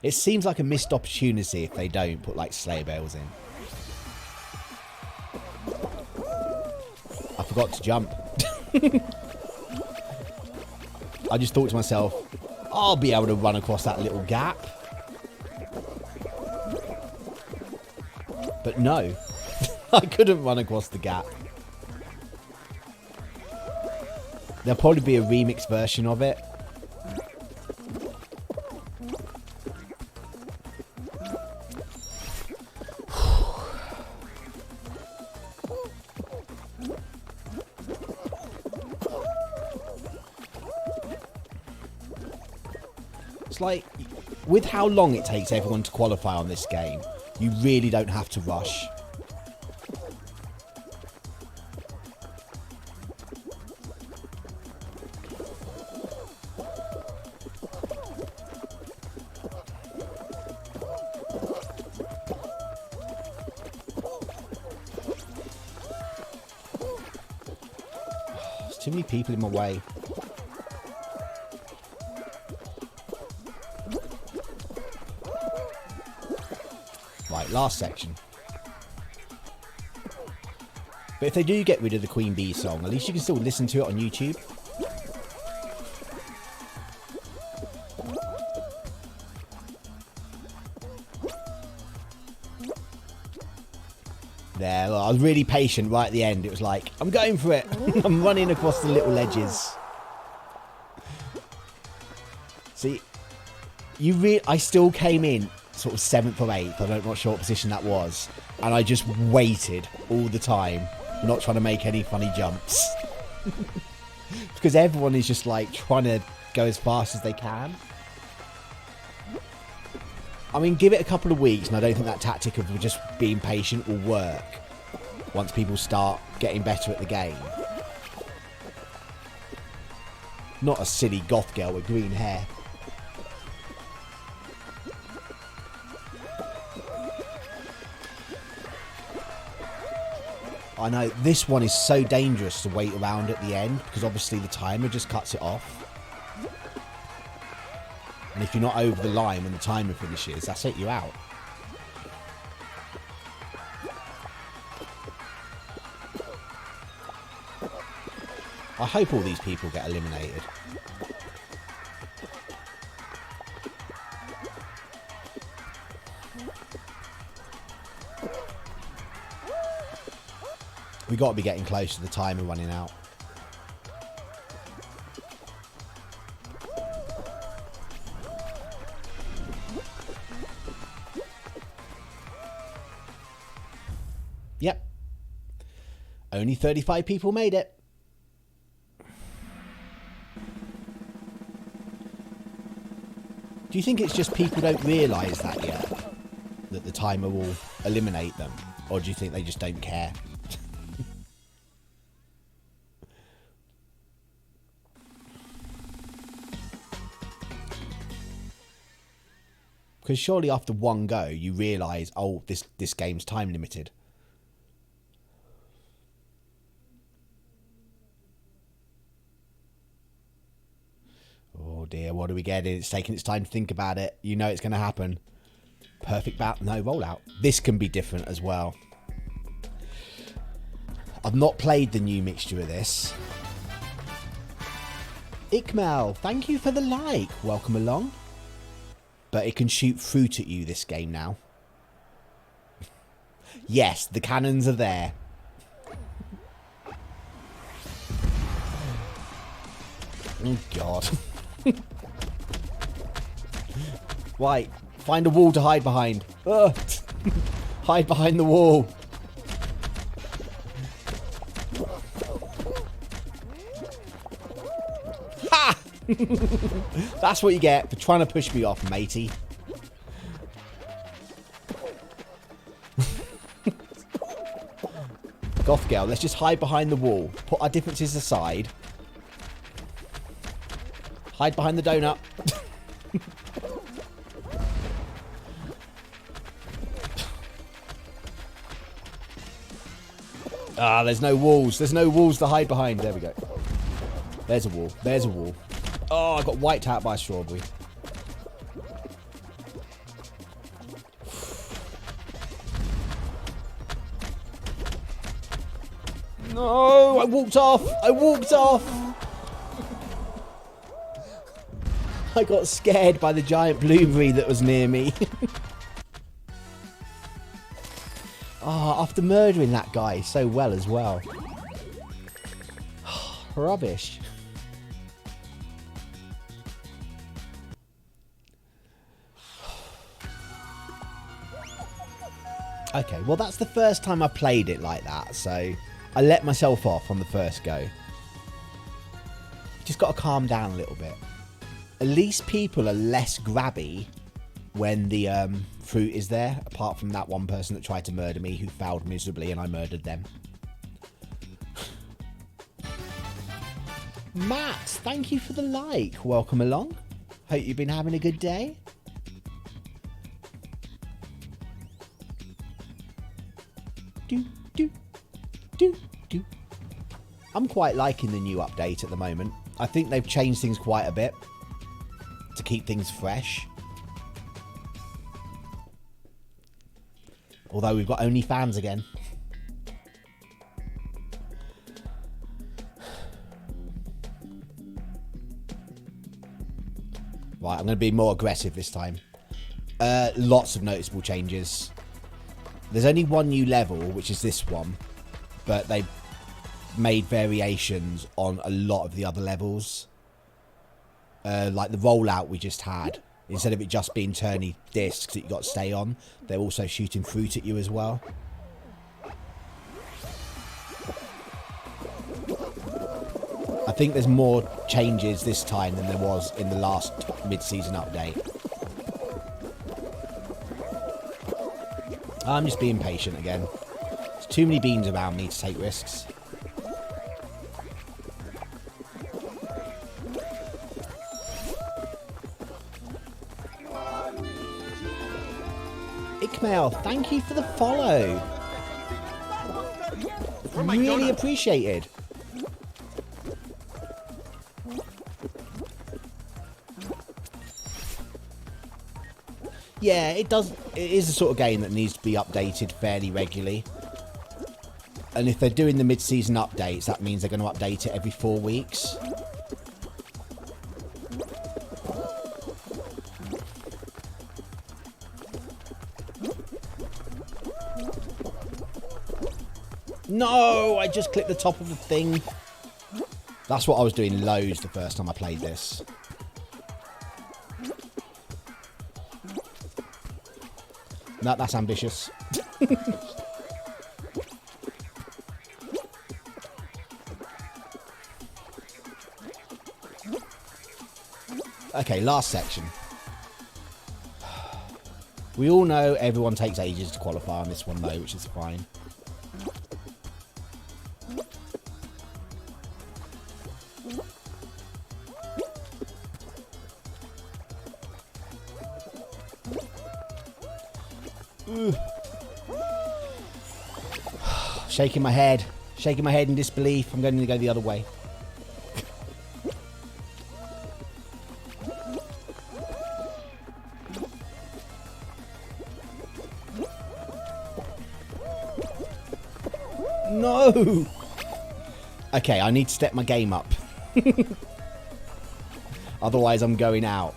It seems like a missed opportunity if they don't put like sleigh bells in. I forgot to jump. I just thought to myself, I'll be able to run across that little gap. But no, I couldn't run across the gap. There'll probably be a remix version of it. It's like, with how long it takes everyone to qualify on this game, you really don't have to rush. There's too many people in my way. Right, last section. But if they do get rid of the Queen Bee song, at least you can still listen to it on YouTube. There, I was really patient right at the end. It was like, I'm going for it. I'm running across the little ledges. See, I still came in sort of 7th or 8th. I don't know what short position that was. And I just waited all the time, not trying to make any funny jumps. Because everyone is just like trying to go as fast as they can. I mean, give it a couple of weeks and I don't think that tactic of just being patient will work once people start getting better at the game. Not a silly goth girl with green hair. I know, this one is so dangerous to wait around at the end because obviously the timer just cuts it off. And if you're not over the line when the timer finishes, that's it, you're out. I hope all these people get eliminated. We got to be getting close to the timer running out. Yep. Only 35 people made it. Do you think it's just people don't realise that yet? That the timer will eliminate them? Or do you think they just don't care? Because surely after one go, you realise, oh, this game's time limited. Oh dear, what do we get? It's taking its time to think about it. You know it's going to happen. Perfect bat. No, rollout. This can be different as well. I've not played the new mixture of this. Ikmal, thank you for the like. Welcome along. But it can shoot fruit at you, this game now. Yes, the cannons are there. Oh, God. Right, find a wall to hide behind. Ugh. Hide behind the wall. Ha! That's what you get for trying to push me off, matey. Goth girl, let's just hide behind the wall. Put our differences aside. Hide behind the donut. Ah, there's no walls. There's no walls to hide behind. There we go. There's a wall. There's a wall. Oh, I got wiped out by a strawberry. No, I walked off. I walked off. I got scared by the giant blueberry that was near me. Oh, after murdering that guy so well as well. Rubbish. Okay, well that's the first time I played it like that, so I let myself off on the first go. Just got to calm down a little bit. At least people are less grabby when the fruit is there, apart from that one person that tried to murder me who failed miserably and I murdered them. Matt, thank you for the like. Welcome along. Hope you've been having a good day. Do. I'm quite liking the new update at the moment. I think they've changed things quite a bit to keep things fresh. Although we've got OnlyFans again. Right, I'm going to be more aggressive this time. Lots of noticeable changes. There's only one new level, which is this one. But they made variations on a lot of the other levels. Like the rollout we just had Instead of it just being turny discs that you got to stay on, they're also shooting fruit at you as well. I think there's more changes this time than there was in the last mid-season update. I'm just being patient again. There's too many beans around me to take risks. Ikmail, thank you for the follow. Really appreciated. Yeah, it does. It is the sort of game that needs to be updated fairly regularly. And if they're doing the mid-season updates, that means they're going to update it every 4 weeks. No, I just clicked the top of the thing. That's what I was doing loads the first time I played this. No, that's ambitious. Okay, last section. We all know everyone takes ages to qualify on this one though, which is fine. Shaking my head in disbelief. I'm going to go the other way. No! Okay, I need to step my game up. Otherwise, I'm going out.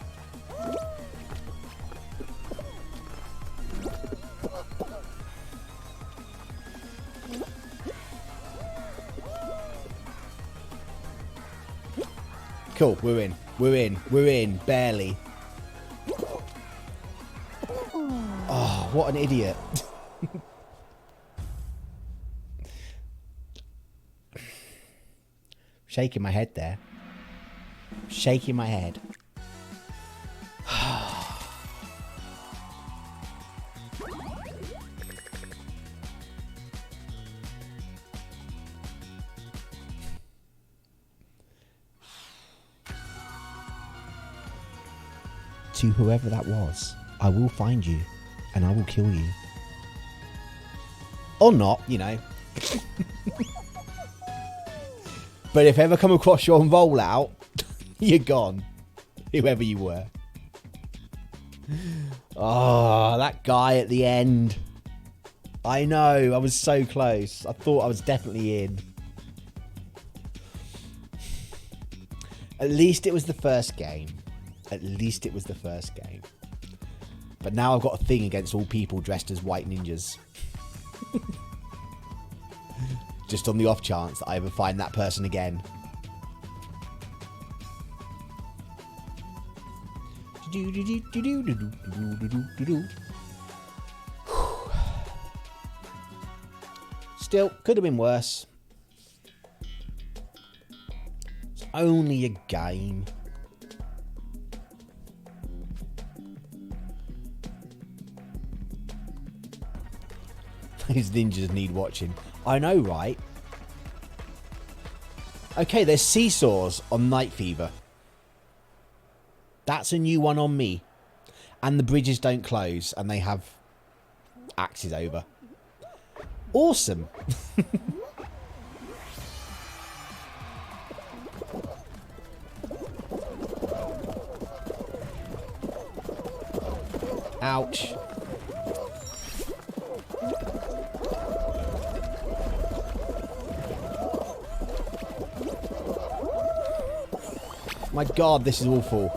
Cool, we're in. We're in. Barely. Oh, what an idiot. Shaking my head there. Shaking my head. To whoever that was, I will find you and I will kill you. Or not, you know. But if ever come across you on rollout, you're gone. Whoever you were. Oh, that guy at the end. I know, I was so close. I thought I was definitely in. At least it was the first game. At least it was the first game. But now I've got a thing against all people dressed as white ninjas. Just on the off chance that I ever find that person again. Still, could have been worse. It's only a game. These ninjas need watching. I know, right? Okay, there's seesaws on Night Fever. That's a new one on me. And the bridges don't close, and they have axes over. Awesome. Ouch. My God, this is awful.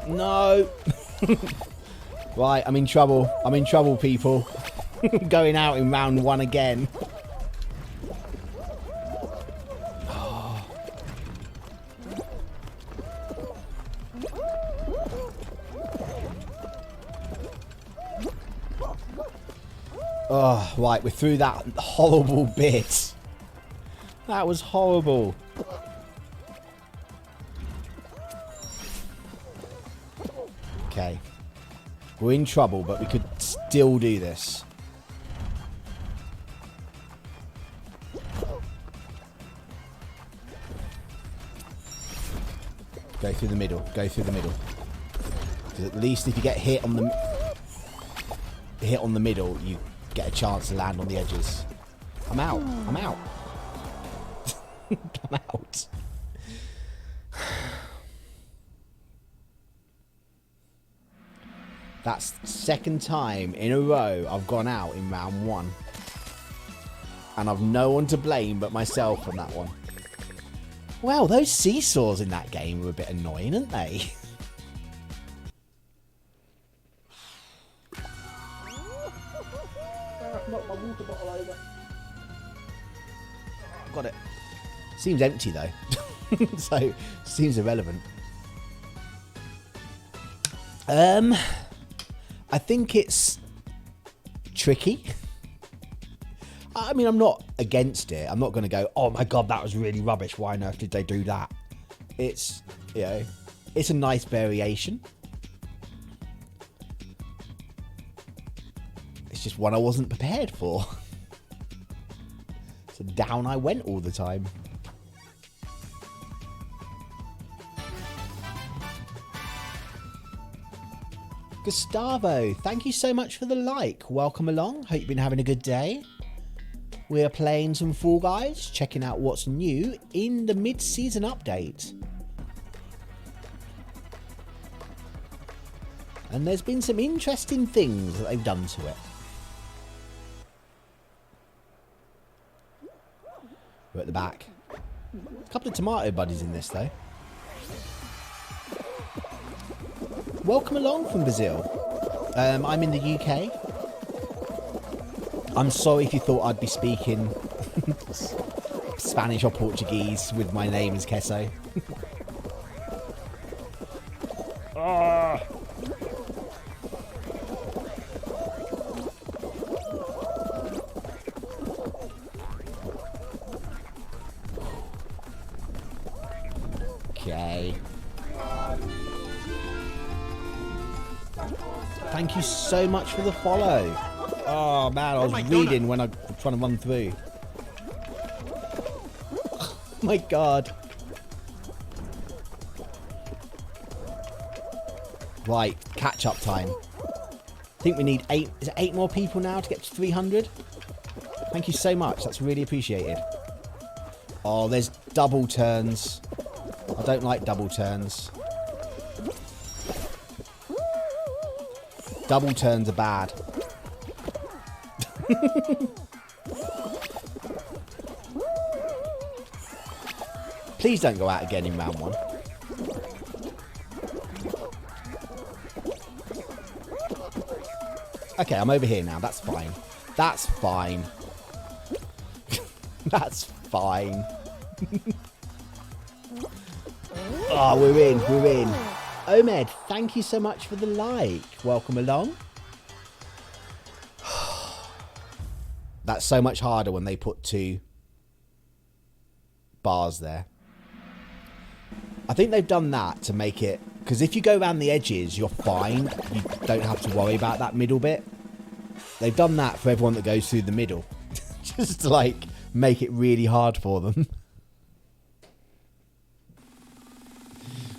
No. Right, I'm in trouble. I'm in trouble, people. Going out in round 1 again. Oh, right, we're through that horrible bit. That was horrible. Okay. We're in trouble, but we could still do this. Go through the middle. Go through the middle. Because at least if you get hit on the middle, you get a chance to land on the edges. I'm out. I'm out. I'm out. That's the second time in a row I've gone out in round 1. And I've no one to blame but myself on that one. Well, those seesaws in that game were a bit annoying, aren't they? Knock my water bottle over. Got it. Seems empty though. So, seems irrelevant. I think it's tricky. I mean, I'm not against it. I'm not going to go, oh my god, that was really rubbish. Why on earth did they do that? It's, you know, it's a nice variation. It's just one I wasn't prepared for. So down I went all the time. Gustavo, thank you so much for the like. Welcome along. Hope you've been having a good day. We're playing some Fall Guys, checking out what's new in the mid-season update. And there's been some interesting things that they've done to it. We're at the back. A couple of tomato buddies in this though. Welcome along from Brazil. I'm in the UK. I'm sorry if you thought I'd be speaking Spanish or Portuguese with my name as Kesso. Okay. Thank you so much for the follow. Oh man, I was reading when I was trying to run through. Oh my god. Right, catch up time. I think we need 8, is it 8 more people now to get to 300? Thank you so much, that's really appreciated. Oh, there's double turns. I don't like double turns. Double turns are bad. Please don't go out again in round 1. Okay, I'm over here now. That's fine. That's fine. That's fine. Oh, we're in. We're in. Omed, thank you so much for the like. Welcome along. That's so much harder when they put 2 bars there. I think they've done that to make it... Because if you go around the edges, you're fine. You don't have to worry about that middle bit. They've done that for everyone that goes through the middle. Just to, like, make it really hard for them.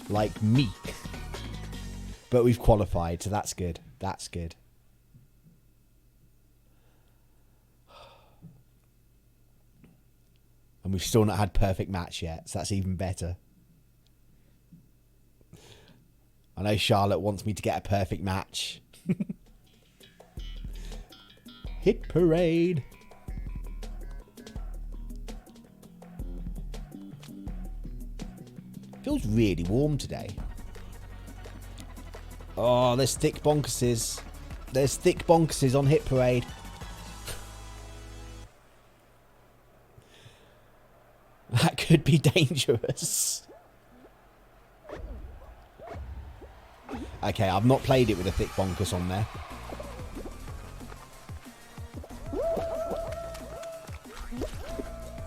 Like me. But we've qualified, so that's good. That's good. And we've still not had perfect match yet, so that's even better. I know Charlotte wants me to get a perfect match. Hit parade. Feels really warm today. Oh, there's thick bonkerses. There's thick bonkerses on Hit Parade. That could be dangerous. Okay, I've not played it with a thick bonkus on there.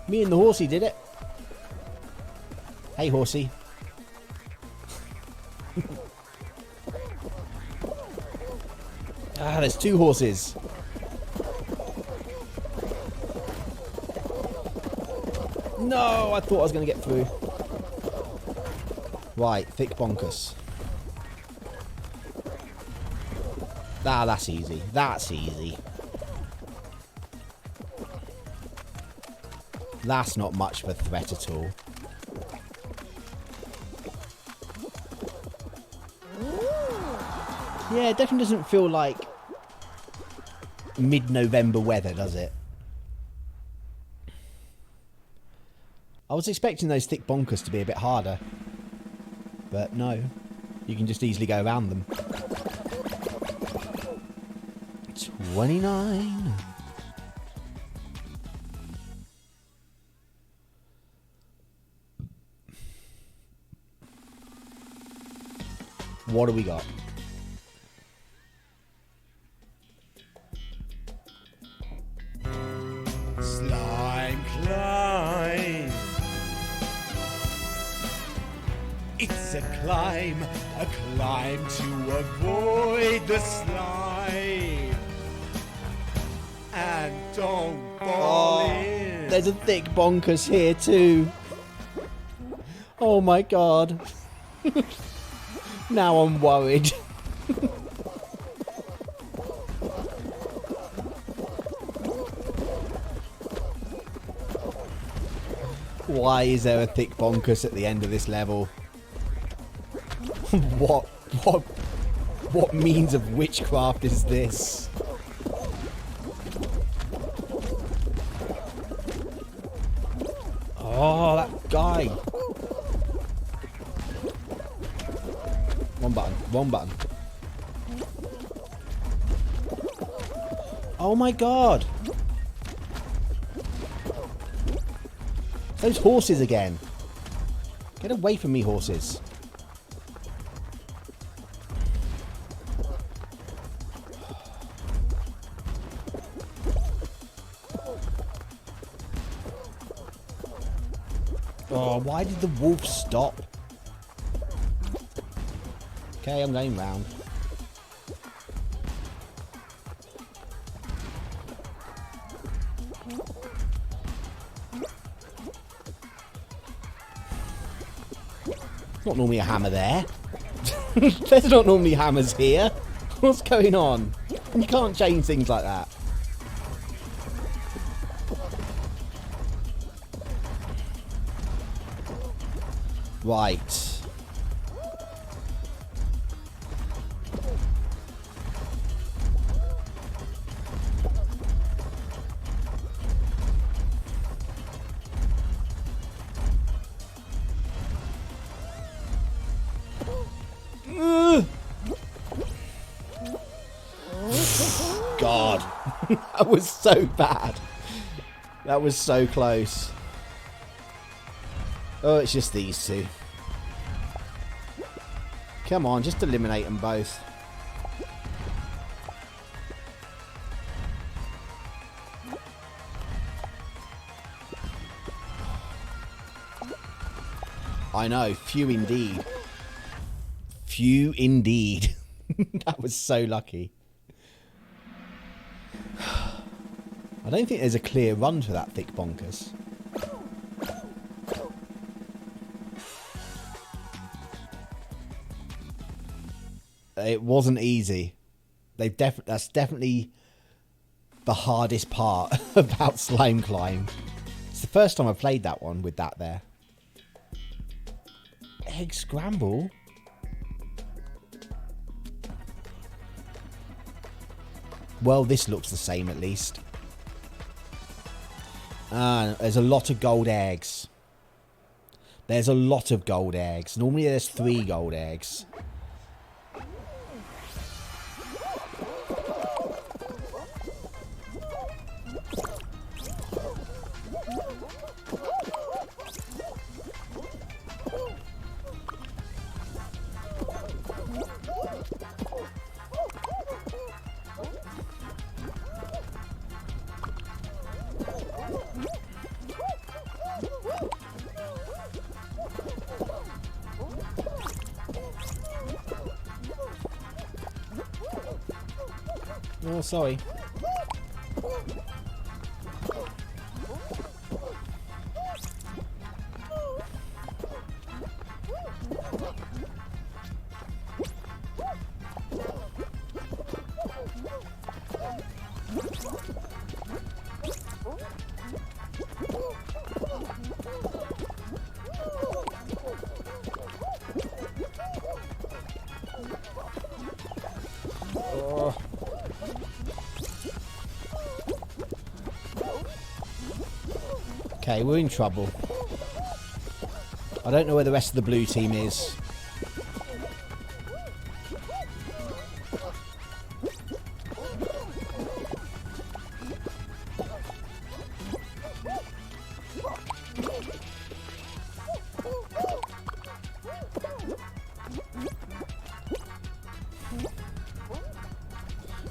Me and the horsey did it. Hey, horsey. Ah, there's two horses. No, I thought I was going to get through. Right, thick bonkus. Ah, that's easy. That's easy. That's not much of a threat at all. Yeah, it definitely doesn't feel like mid-November weather, does it? I was expecting those thick bonkers to be a bit harder. But no. You can just easily go around them. 29. What do we got? Slime climb. It's a climb to avoid the slime. And don't fall in. There's a thick bonkers here too. Oh my god. Now I'm worried. Why is there a thick bonkers at the end of this level? What means of witchcraft is this? Oh, that guy. One button, one button. Oh my god. Those horses again. Get away from me, horses. Oh, why did the wolf stop? Okay, I'm going round. Not normally a hammer there. There's not normally hammers here. What's going on? You can't change things like that. Right. God. That was so bad. That was so close. Oh, it's just these two. Come on, just eliminate them both. I know, few indeed. Few indeed. That was so lucky. I don't think there's a clear run for that thick bonkers. It wasn't easy. That's definitely the hardest part about Slime Climb. It's the first time I played that one with that there. Egg scramble? Well, this looks the same at least. There's a lot of gold eggs. There's a lot of gold eggs. Normally there's 3 gold eggs. Oh, sorry. Okay, we're in trouble. I don't know where the rest of the blue team is.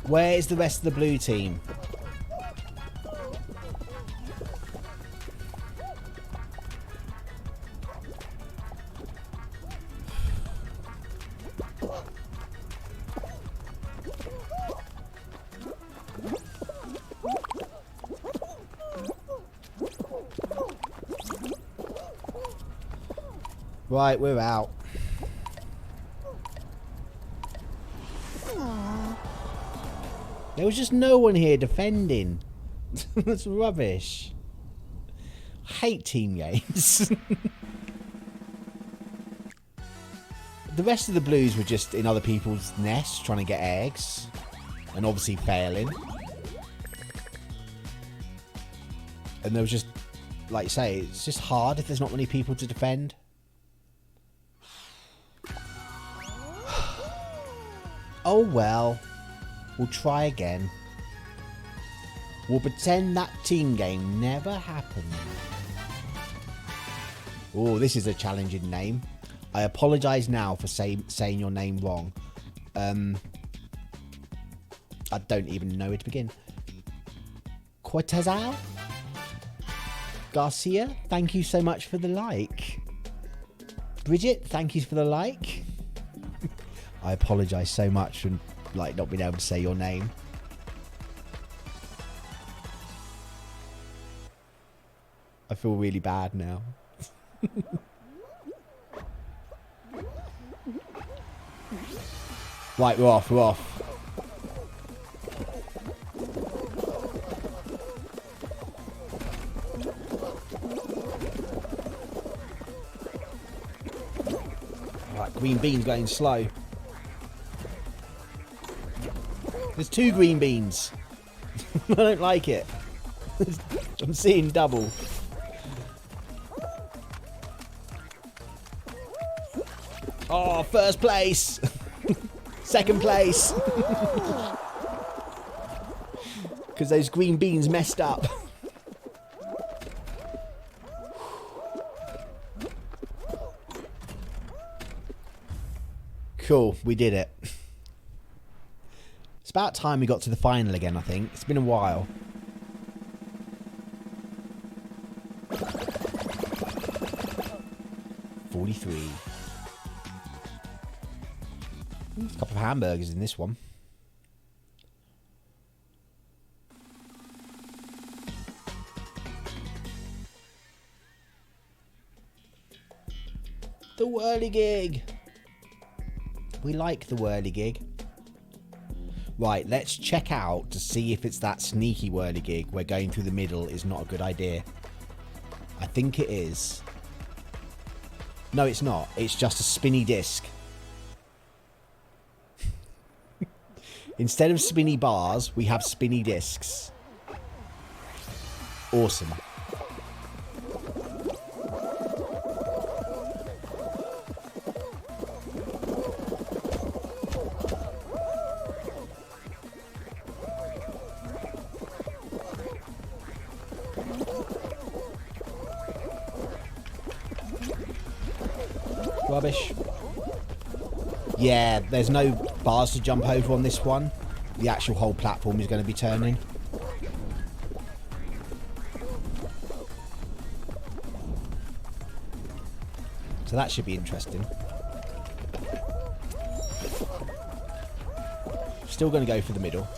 Where is the rest of the blue team? Right, we're out. There was just no one here defending. That's rubbish. I hate team games. The rest of the blues were just in other people's nests trying to get eggs. And obviously failing. And there was just, like you say, it's just hard if there's not many people to defend. Oh well. We'll try again. We'll pretend that team game never happened. Oh, this is a challenging name. I apologise now for saying your name wrong. I don't even know where to begin. Cortezal? Garcia, thank you so much for the like. Bridget, thank you for the like. I apologise so much for not being able to say your name. I feel really bad now. Right, we're off, we're off. Right, green bean's going slow. There's 2 green beans. I don't like it. I'm seeing double. Oh, first place. Second place. Because those green beans messed up. Cool, we did it. It's about time we got to the final again, I think. It's been a while. $43. There's a couple of hamburgers in this one. The whirligig. We like the whirligig. Right, let's check out to see if it's that sneaky whirligig where going through the middle is not a good idea. I think it is. No, it's not. It's just a spinny disc. Instead of spinny bars, we have spinny discs. Awesome. Rubbish. Yeah, there's no bars to jump over on this one. The actual whole platform is going to be turning. So that should be interesting. Still going to go for the middle.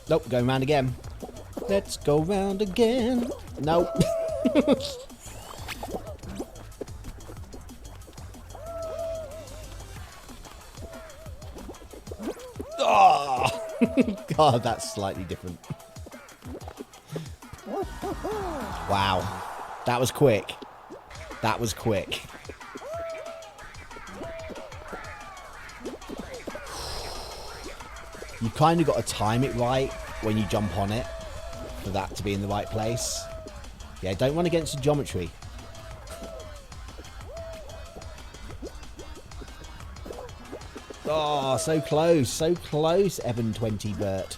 Nope, going round again. Let's go round again. Nope. Oh! God, that's slightly different. Wow. That was quick. That was quick. You kind of got to time it right when you jump on it for that to be in the right place. Yeah, don't run against the geometry. Oh, so close, Evan 20 Bert.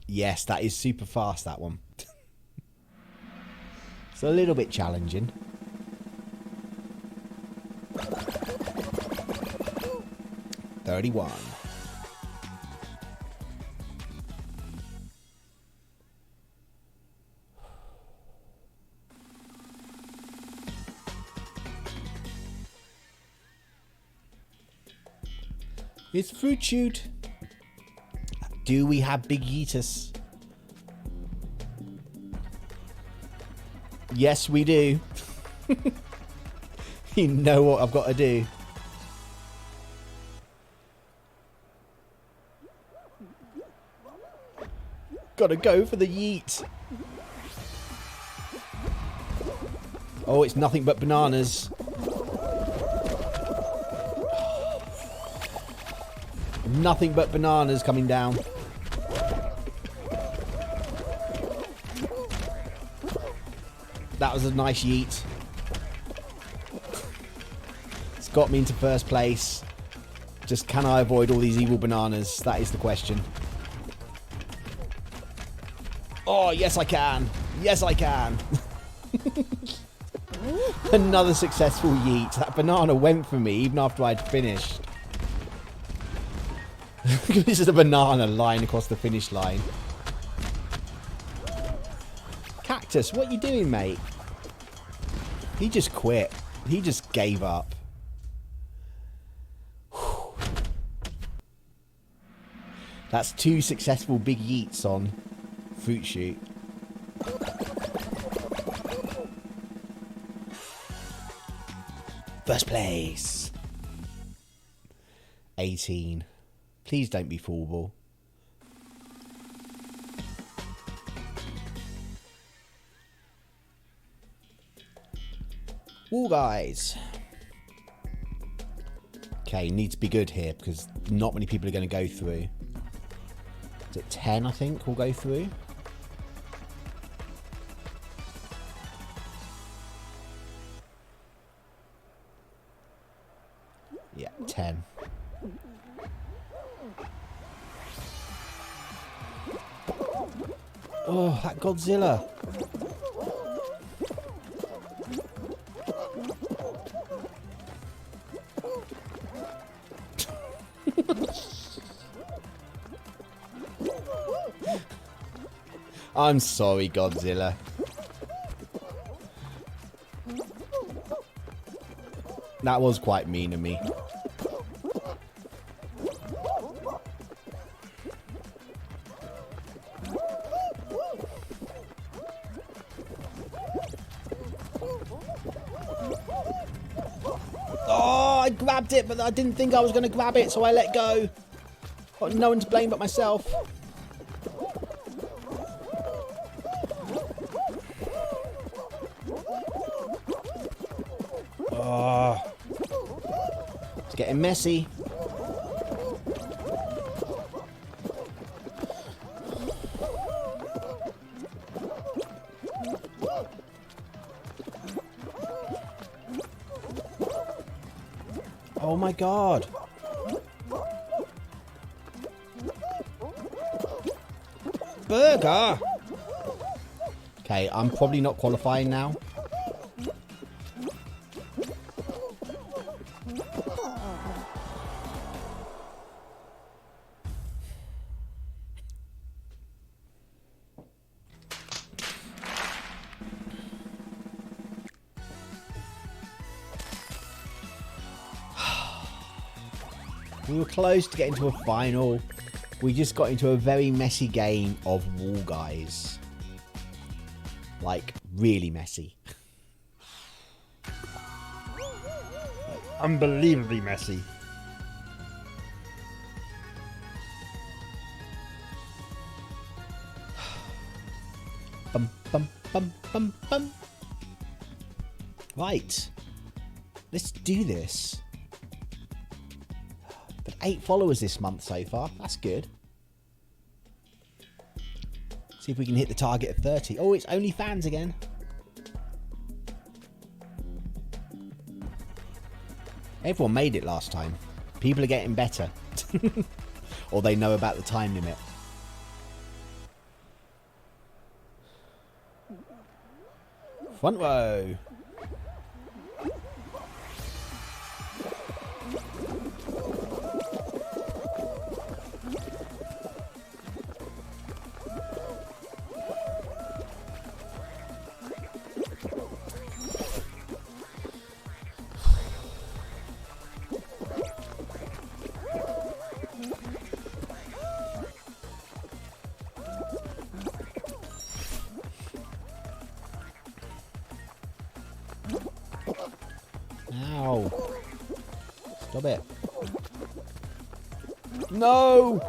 Yes, that is super fast, that one. It's a little bit challenging. $31. It's Fruit Shoot. Do we have Big Yeetus? Yes, we do. You know what I've got to do. Gotta go for the yeet. Oh, it's nothing but bananas. Nothing but bananas coming down. That was a nice yeet. It's got me into first place. Just can I avoid all these evil bananas? That is the question. Oh, yes I can. Yes I can. Another successful yeet. That banana went for me even after I'd finished. This is a banana lying across the finish line. Cactus, what you doing, mate? He just quit. He just gave up. Whew. That's 2 successful big yeets on Fruit Shoot. First place. 18. Please don't be full ball. Wall guys. Okay, need to be good here because not many people are going to go through. Is it 10, I think, will go through? Yeah, 10. Oh, that Godzilla. I'm sorry, Godzilla. That was quite mean of me. Oh, I grabbed it, but I didn't think I was going to grab it, so I let go. Got no one to blame but myself. Oh, it's getting messy. Oh my god. Burger. Okay, I'm probably not qualifying now. We were close to getting to a final. We just got into a very messy game of Wall Guys. Like, really messy. Like, unbelievably messy. Bum, bum, bum, bum, bum. Right. Let's do this. But 8 followers this month so far. That's good. See if we can hit the target of 30. Oh, it's OnlyFans again. Everyone made it last time. People are getting better. Or they know about the time limit. Front row. Ow. Stop it. No!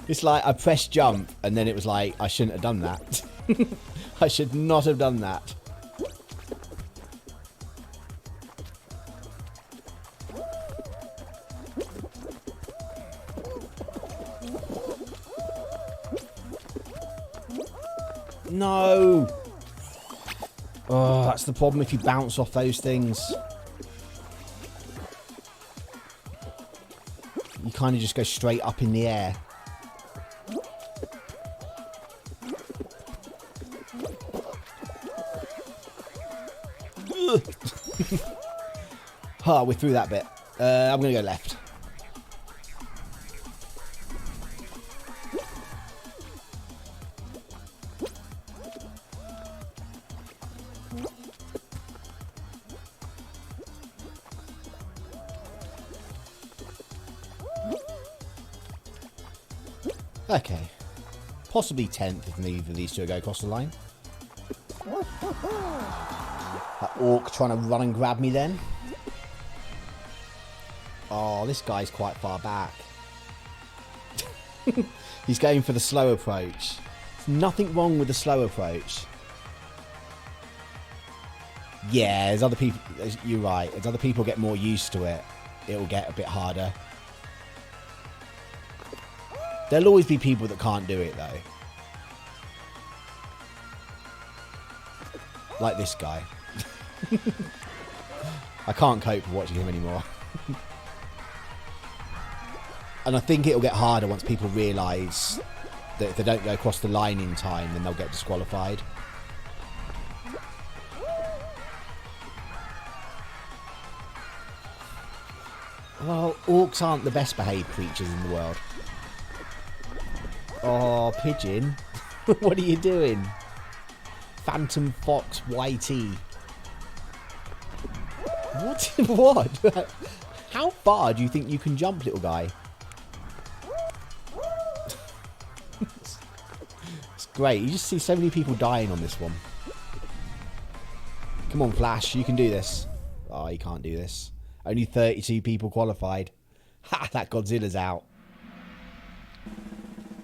It's like I pressed jump and then it was like, I shouldn't have done that. I should not have done that. No! Oh, that's the problem if you bounce off those things. You kind of just go straight up in the air. Oh, we're through that bit. I'm going to go left. Okay. Possibly 10th if neither of these two go across the line. That orc trying to run and grab me then. Oh, this guy's quite far back. He's going for the slow approach. There's nothing wrong with the slow approach. Yeah, as other people... You're right. As other people get more used to it, it'll get a bit harder. There'll always be people that can't do it, though. Like this guy. I can't cope with watching him anymore. And I think it'll get harder once people realise that if they don't go across the line in time, then they'll get disqualified. Well, orcs aren't the best behaved creatures in the world. Oh, pigeon. What are you doing? Phantom Fox YT. What? What? How far do you think you can jump, little guy? It's great. You just see so many people dying on this one. Come on, Flash. You can do this. Oh, you can't do this. Only 32 people qualified. Ha! That Godzilla's out.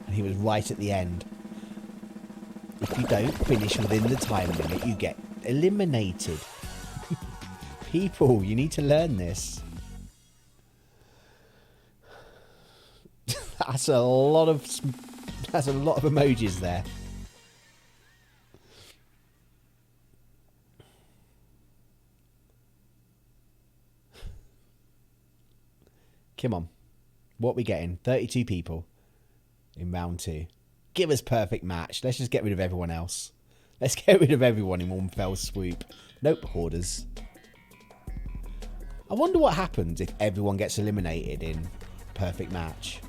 And he was right at the end. If you don't finish within the time limit, you get eliminated. People, you need to learn this. That's a lot of emojis there. Come on. What are we getting? 32 people in round 2. Give us perfect match. Let's just get rid of everyone else. Let's get rid of everyone in one fell swoop. Nope, hoarders. I wonder what happens if everyone gets eliminated in perfect match.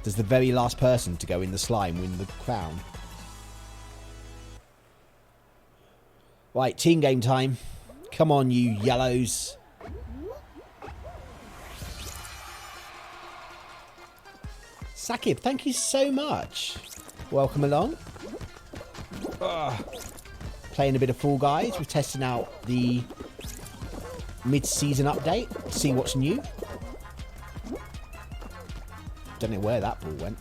Does the very last person to go in the slime win the crown? Right, team game time. Come on, you yellows. Sakib, thank you so much. Welcome along. Playing a bit of Fall Guys. We're testing out the mid-season update. See what's new. Don't know where that ball went.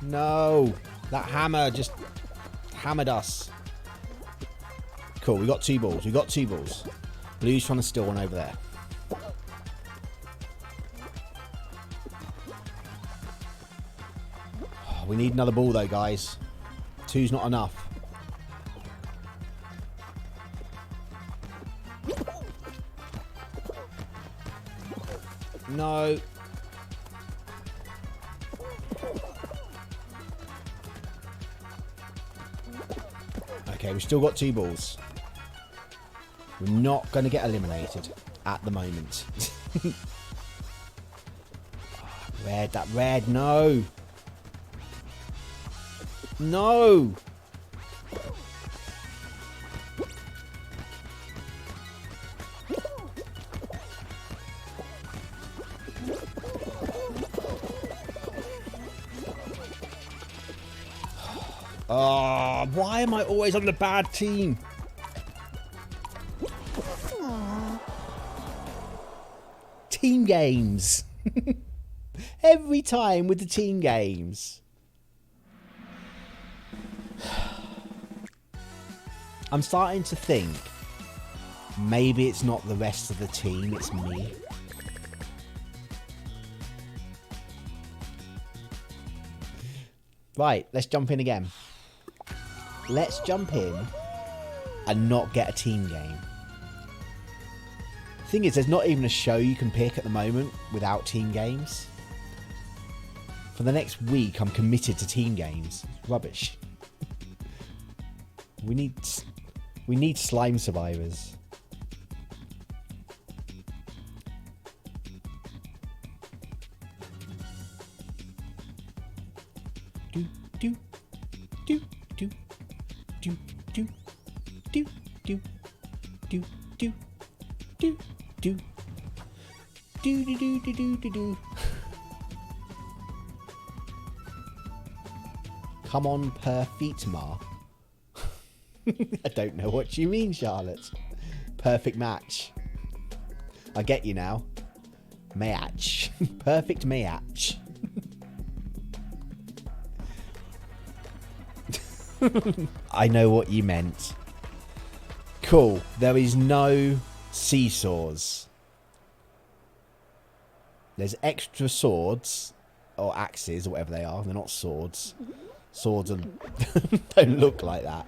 No. That hammer just hammered us. Cool, we got 2 balls. We got 2 balls. Blue's trying to steal one over there. We need another ball though, guys. 2's not enough. No. Okay, we've still got 2 balls. We're not going to get eliminated at the moment. Red, that red, no. No. Oh, why am I always on the bad team? Team games. Every time with the team games. I'm starting to think maybe it's not the rest of the team, it's me. Right, let's jump in again. Let's jump in and not get a team game. Thing is, there's not even a show you can pick at the moment without team games. For the next week, I'm committed to team games. It's rubbish. We need slime survivors. Do do do do do do do do do do do do do do do do do do. Come on, perfect ma. I don't know what you mean, Charlotte. Perfect match. I get you now. Match. Perfect match. I know what you meant. Cool. There is no seesaws. There's extra swords. Or axes, or whatever they are. They're not swords. Swords don't look like that.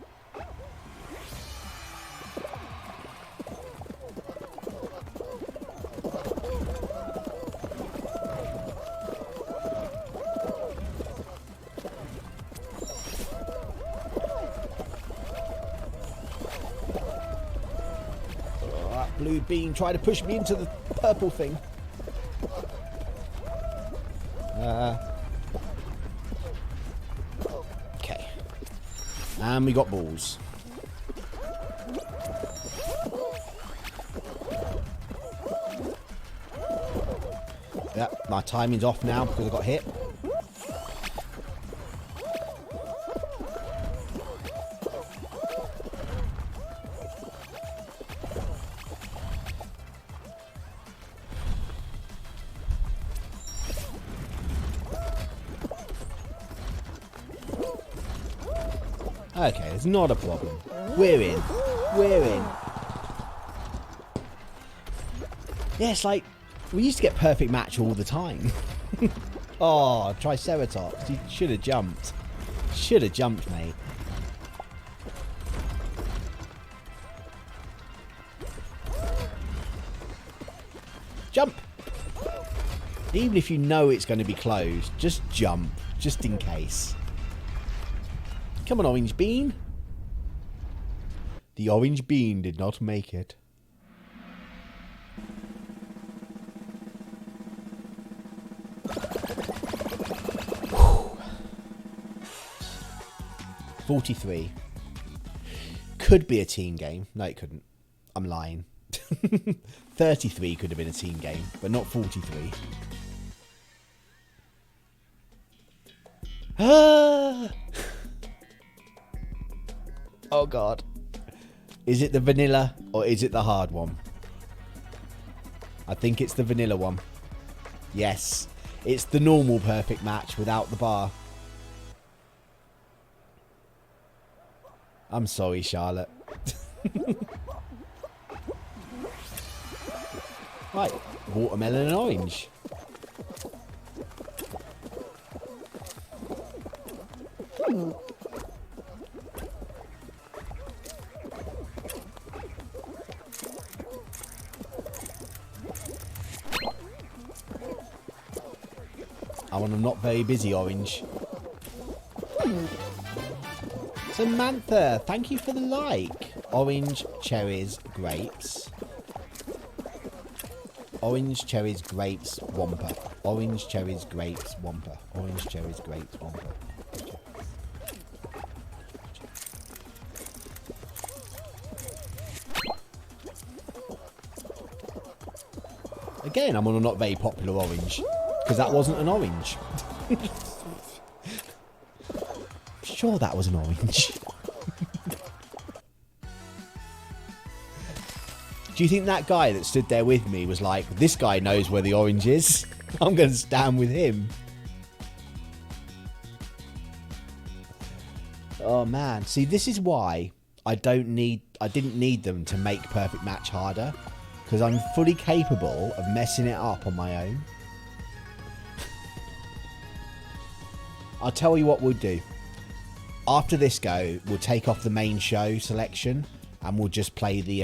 Blue bean tried to push me into the purple thing. Okay. And we got balls. Yep, my timing's off now because I got hit. Okay, it's not a problem. We're in. We're in. Yeah, it's like, we used to get perfect match all the time. Oh, Triceratops. You should have jumped. Should have jumped, mate. Jump! Even if you know it's going to be closed, just jump. Just in case. Come on, orange bean. The orange bean did not make it. Whew. 43. Could be a team game. No, it couldn't. I'm lying. 33 could have been a team game, but not 43. Ah! Oh god. Is it the vanilla or is it the hard one? I think it's the vanilla one. Yes. It's the normal perfect match without the bar. I'm sorry, Charlotte. Right. Watermelon and orange. I want a not very busy orange. Samantha, thank you for the like. Orange, cherries, grapes. Orange, cherries, grapes, wampa. Orange, cherries, grapes, wampa. Orange, cherries, grapes, wampa. Again, I'm on a not very popular orange. Because that wasn't an orange. Sure that was an orange. Do you think that guy that stood there with me was like, this guy knows where the orange is? I'm going to stand with him. Oh man. See, this is why I didn't need them to make Perfect Match harder. Because I'm fully capable of messing it up on my own. I'll tell you what we'll do. After this go, we'll take off the main show selection and we'll just play the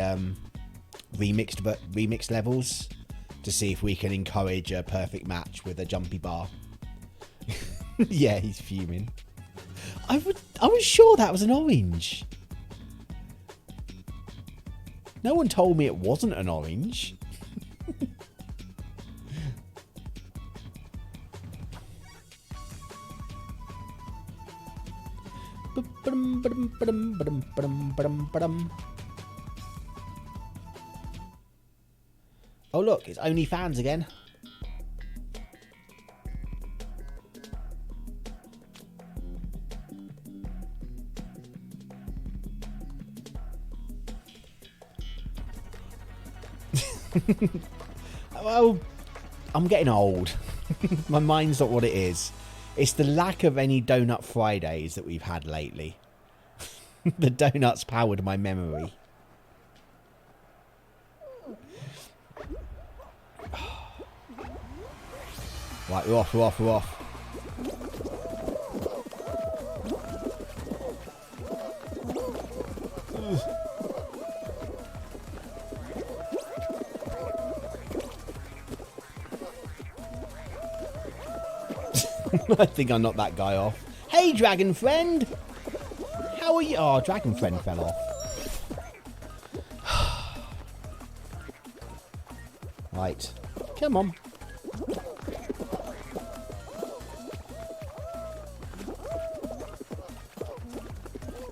remixed levels to see if we can encourage a perfect match with a jumpy bar. Yeah, he's fuming. I was sure that was an orange. No one told me it wasn't an orange. Oh look, it's OnlyFans again. Well, I'm getting old. My mind's not what it is. It's the lack of any Donut Fridays that we've had lately. The donuts powered my memory. Right, we're off, we're off, we're off. I think I knocked that guy off. Hey, dragon friend! How are you? Oh, dragon friend fell off. Right. Come on.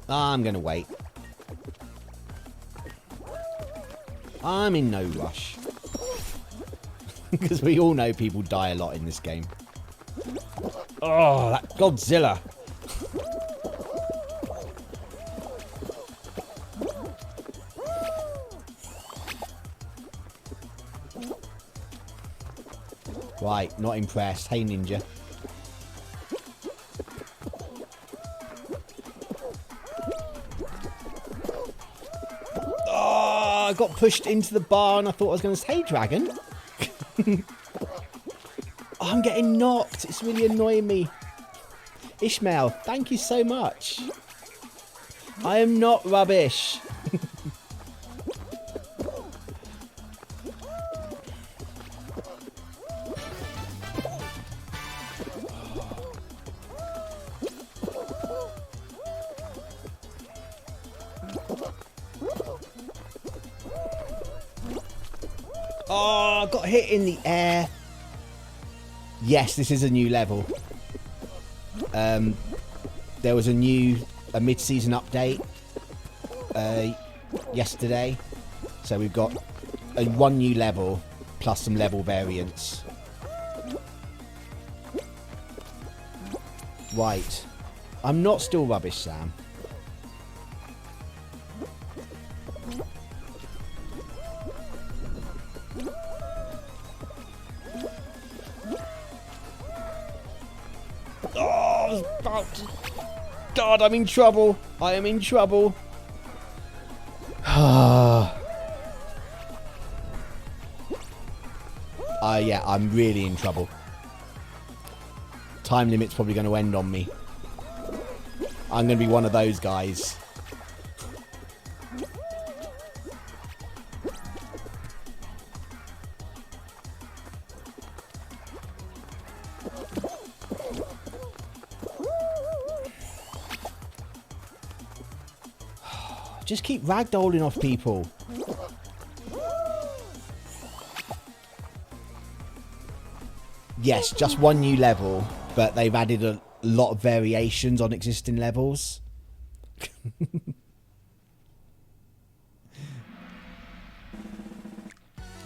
I'm going to wait. I'm in no rush. Because we all know people die a lot in this game. Oh, that Godzilla. Right, not impressed. Hey, ninja. Oh, I got pushed into the bar and I thought I was going to say dragon. Oh, I'm getting knocked. It's really annoying me. Ishmael, thank you so much. I am not rubbish. Oh, I got hit in the air. Yes, this is a new level. There was a mid-season update yesterday. So we've got one new level plus some level variants. Right. I'm not still rubbish, Sam. Oh, I was about to... God, I'm in trouble. I am in trouble. Yeah, I'm really in trouble. Time limit's probably going to end on me. I'm going to be one of those guys. Just keep ragdolling off people. Yes, just one new level, but they've added a lot of variations on existing levels.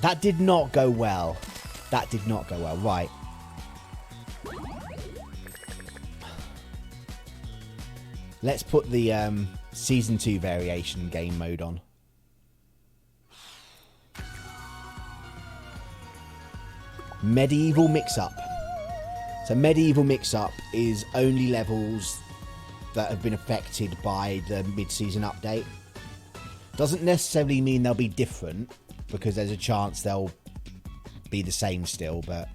That did not go well. That did not go well. Right. Let's put the Season 2 variation game mode on. Medieval Mix-Up. So Medieval Mix-Up is only levels that have been affected by the mid-season update. Doesn't necessarily mean they'll be different, because there's a chance they'll be the same still, but...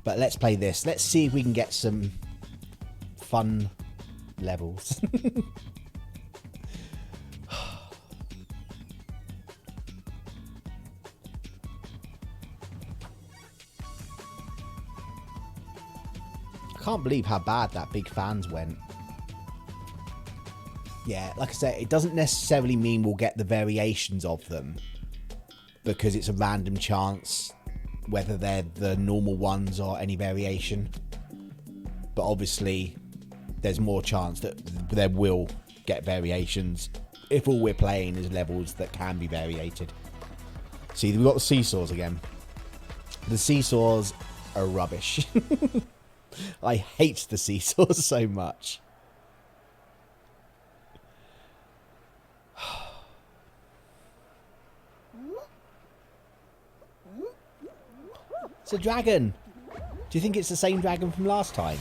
But let's play this. Let's see if we can get some fun levels. I can't believe how bad that big fans went. Yeah, like I said, it doesn't necessarily mean we'll get the variations of them, because it's a random chance whether they're the normal ones or any variation. But obviously, there's more chance that there will get variations if all we're playing is levels that can be variated. See, we've got the seesaws again. The seesaws are rubbish. I hate the seesaws so much. It's a dragon. Do you think it's the same dragon from last time?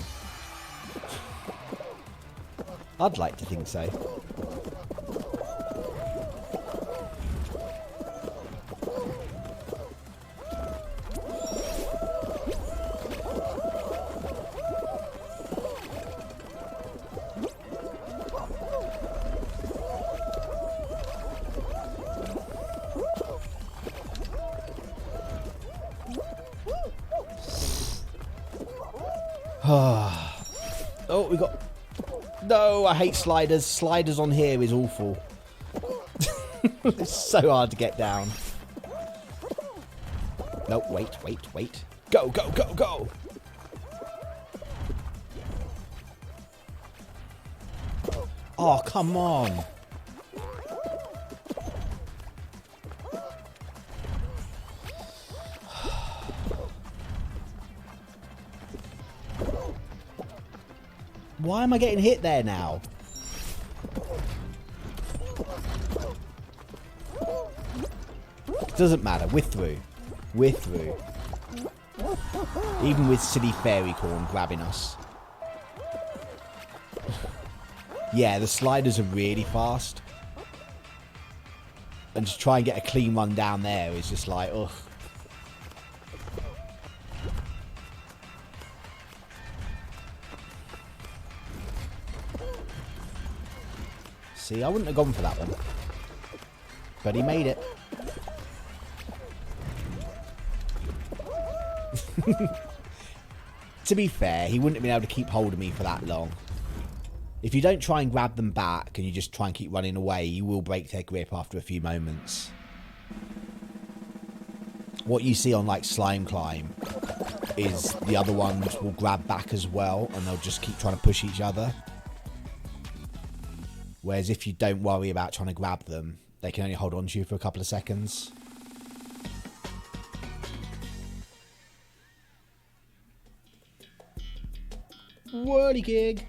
I'd like to think so. Oh, we got... No, I hate sliders. Sliders on here is awful. It's so hard to get down. No, wait. Go, go, go, go! Oh, come on. Why am I getting hit there now? It doesn't matter. We're through. We're through. Even with silly fairy corn grabbing us. Yeah, the sliders are really fast. And to try and get a clean run down there is just like, ugh. See, I wouldn't have gone for that one. But he made it. To be fair, he wouldn't have been able to keep hold of me for that long. If you don't try and grab them back and you just try and keep running away, you will break their grip after a few moments. What you see on like Slime Climb is the other ones will grab back as well, and they'll just keep trying to push each other. Whereas if you don't worry about trying to grab them, they can only hold on to you for a couple of seconds. Whirligig.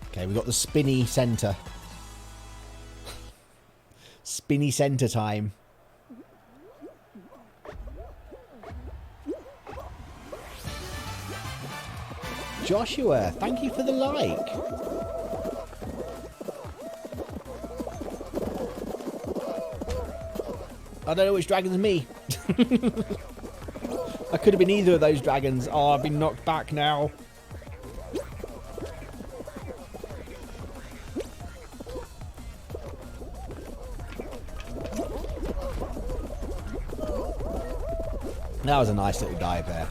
Okay, we got the spinny centre. Spinny centre time. Joshua, thank you for the like. I don't know which dragon's me. I could have been either of those dragons. Oh, I've been knocked back now. That was a nice little dive there.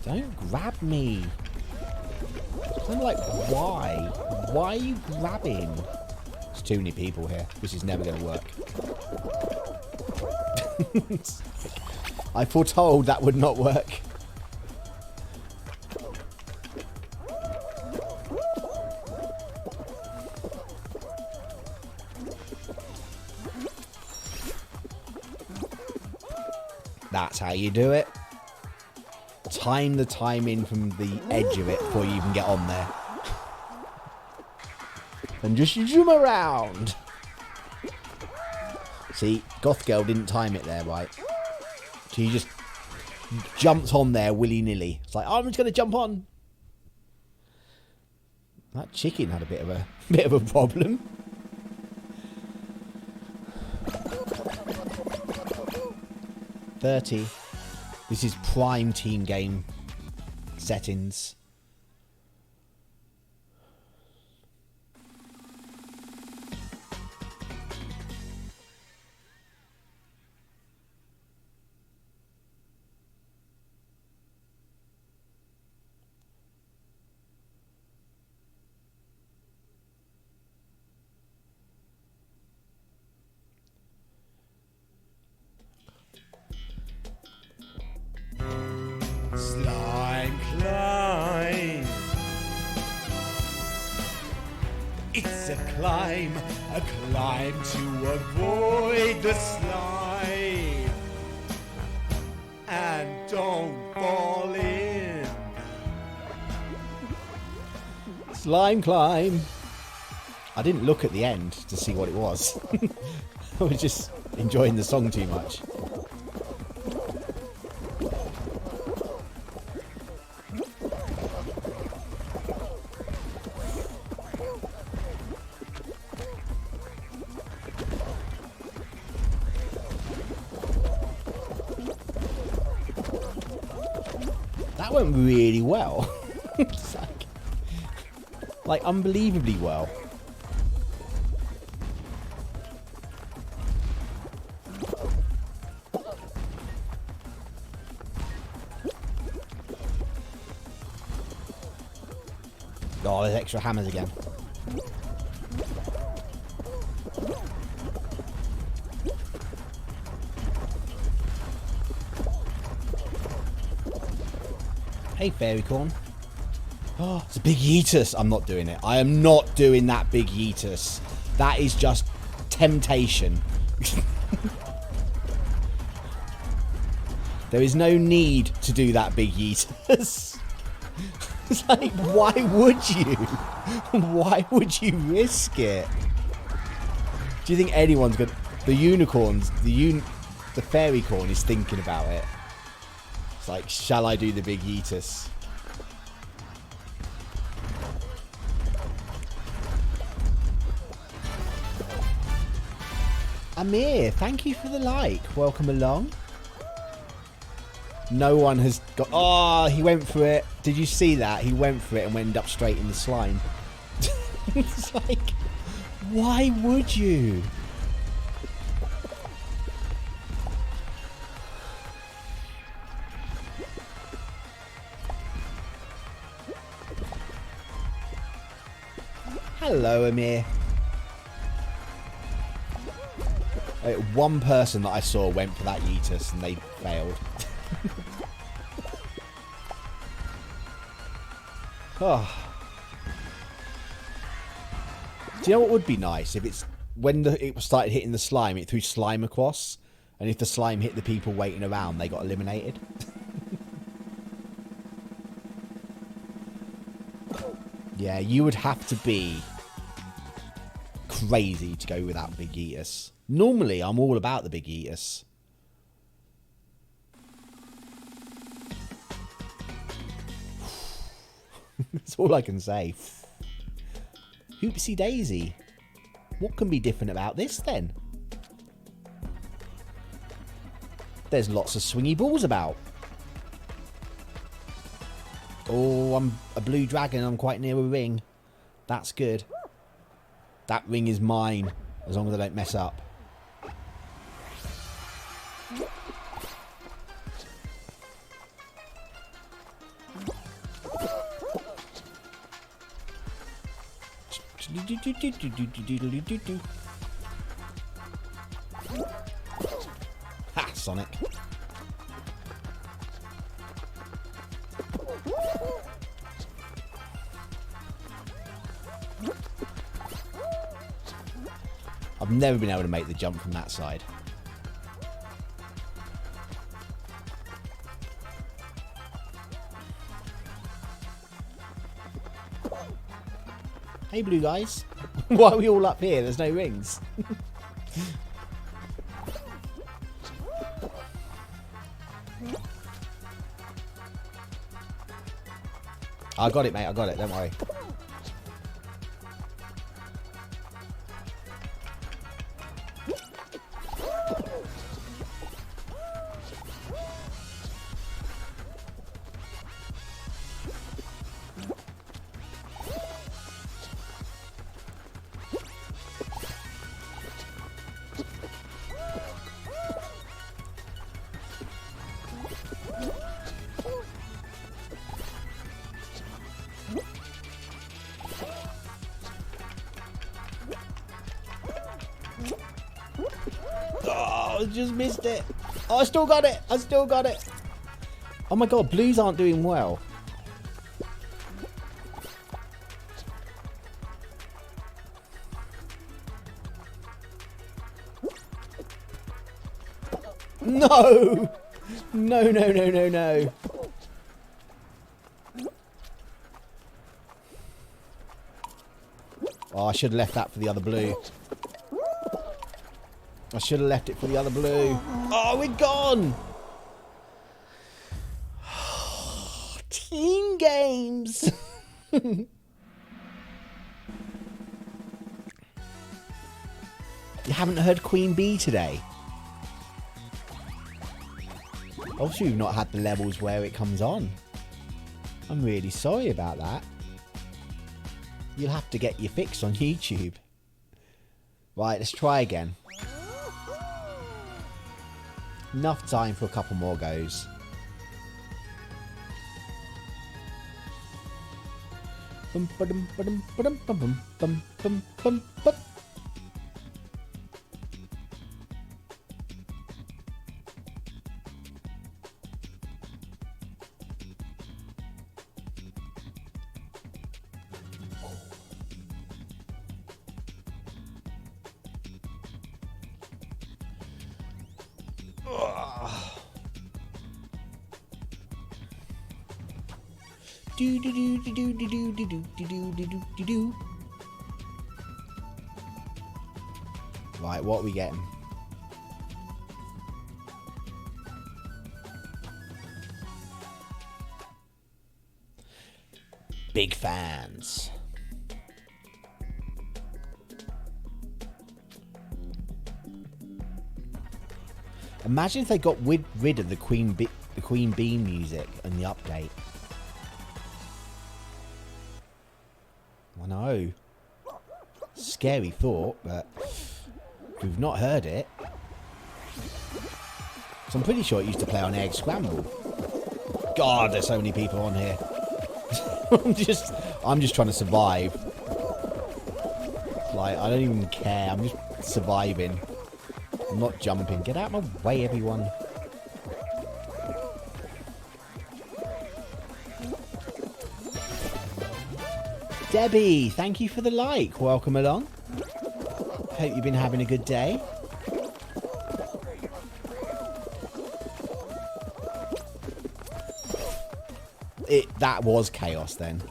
Don't grab me. I'm like, why? Why are you grabbing? There's too many people here. This is never going to work. I foretold that would not work. That's how you do it. Time the time in from the edge of it before you even get on there. And just zoom around. See, Goth Girl didn't time it there right. She just jumped on there willy-nilly. It's like, oh, I'm just going to jump on. That chicken had a bit of a problem. $30. This is prime team game settings. Slime climb. It's a climb to avoid the slime. And don't fall in. Slime climb. I didn't look at the end to see what it was. I was just enjoying the song too much. That went really well. It's like unbelievably well. Oh, there's extra hammers again. Hey, fairy corn. Oh, it's a big yeetus. I'm not doing it. I am not doing that big yeetus. That is just temptation. There is no need to do that big yeetus. It's like, why would you? Why would you risk it? Do you think anyone's gonna... The unicorns, the fairy corn is thinking about it. It's like, shall I do the big yeetus? Amir, thank you for the like. Welcome along. No one has got... Oh, he went for it. Did you see that? He went for it and went up straight in the slime. It's like, why would you? Hello, Amir. One person that I saw went for that Yeetus and they failed. Oh. Do you know what would be nice? If it's when it started hitting the slime, it threw slime across. And if the slime hit the people waiting around, they got eliminated. Yeah, you would have to be crazy to go without Big Yeetus. Normally, I'm all about the Big Yeetus. That's all I can say. Hoopsie daisy. What can be different about this then? There's lots of swingy balls about. Oh, I'm a blue dragon. I'm quite near a ring. That's good. That ring is mine, as long as I don't mess up. Ha, Sonic. I've never been able to make the jump from that side. Hey, blue guys. Why are we all up here? There's no rings. I got it, mate. I got it. Don't worry. Oh, I just missed it. Oh, I still got it. I still got it. Oh my god, blues aren't doing well. No! No, no, no, no, no. Oh, I should have left that for the other blue. I should have left it for the other blue. Oh, we're gone! Team games! You haven't heard Queen Bee today? Obviously, we've not had the levels where it comes on. I'm really sorry about that. You'll have to get your fix on YouTube. Right, let's try again. Enough time for a couple more goes. Bum, ba-dum, ba-dum, ba-dum, ba-bum, bum, bum, bum, bum. Do do do do do do do do do do do do do. Right, what are we getting? Big fans. Imagine if they got rid of the Queen Bee music and the update. I know. Scary thought, but we've not heard it. So I'm pretty sure it used to play on Egg Scramble. God, there's so many people on here. I'm just trying to survive. Like, I don't even care. I'm just surviving. I'm not jumping. Get out of my way, everyone. Debbie, thank you for the like. Welcome along. Hope you've been having a good day. That was chaos then.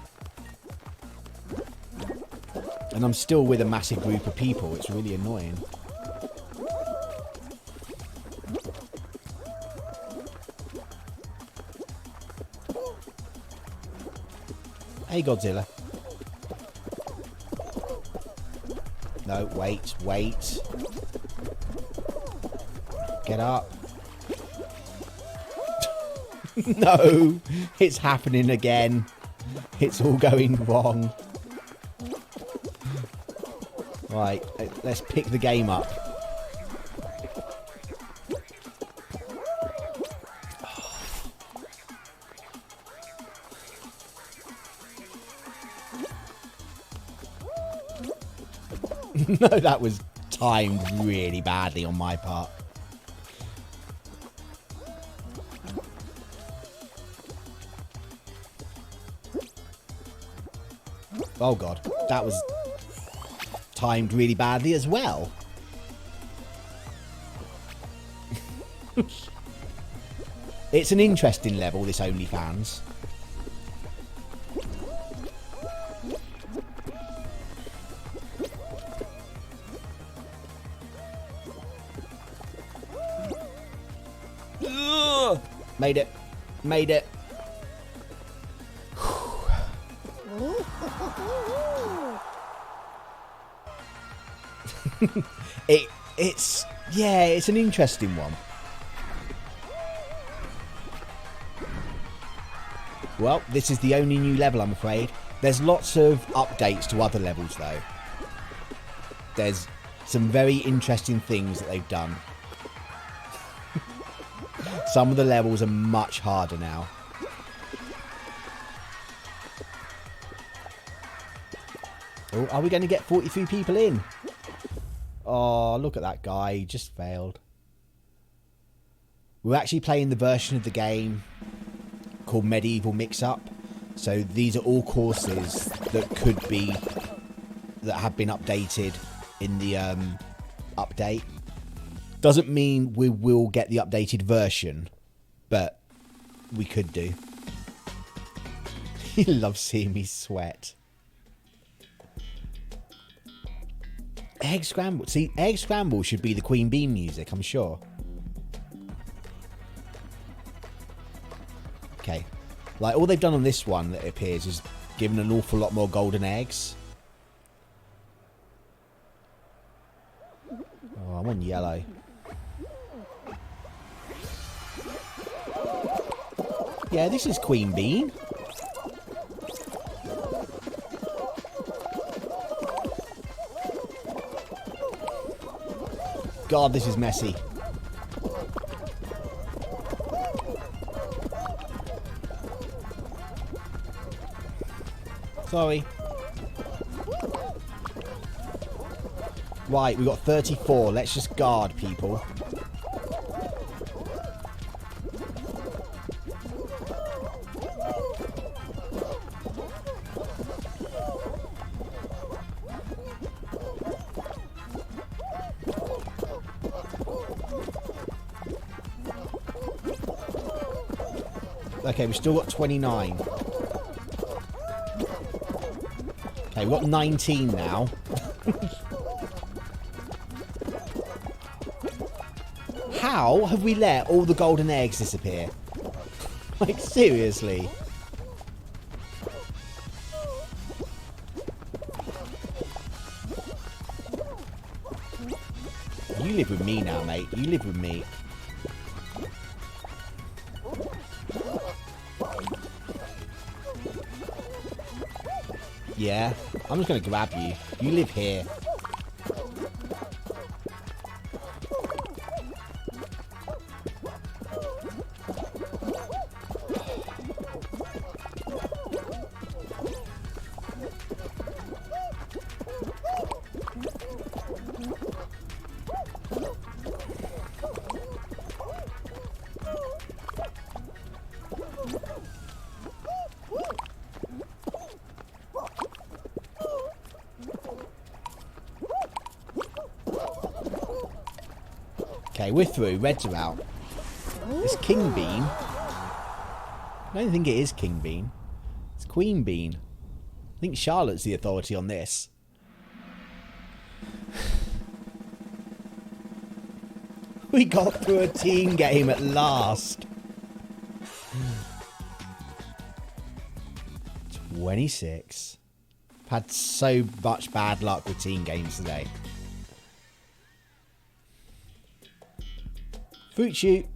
And I'm still with a massive group of people. It's really annoying. Hey, Godzilla. No, wait, wait. Get up. No, it's happening again. It's all going wrong. Right, let's pick the game up. No, that was timed really badly on my part. Oh god, that was timed really badly as well. It's an interesting level, this OnlyFans. Made it. Made it. It's an interesting one. Well, this is the only new level, I'm afraid. There's lots of updates to other levels, though. There's some very interesting things that they've done. Some of the levels are much harder now. Oh, are we going to get 43 people in? Oh, look at that guy. He just failed. We're actually playing the version of the game called Medieval Mix-Up. So these are all courses that have been updated in the update. Doesn't mean we will get the updated version, but we could do. He loves seeing me sweat. Egg Scramble. See, Egg Scramble should be the Queen Bee music, I'm sure. Okay. Like, all they've done on this one, that it appears, is given an awful lot more golden eggs. Oh, I'm on yellow. Yeah, this is Queen Bean. God, this is messy. Sorry. Right, we've got 34. Let's just guard people. Okay, we've still got 29. Okay, we've got 19 now. How have we let all the golden eggs disappear? Like, seriously? You live with me now, mate. You live with me. Yeah, I'm just going to grab you. You live here. Okay, we're through. Reds are out. It's King Bean. I don't think it is King Bean. It's Queen Bean. I think Charlotte's the authority on this. We got through a team game at last. 26. I've had so much bad luck with team games today. Fruit shoot.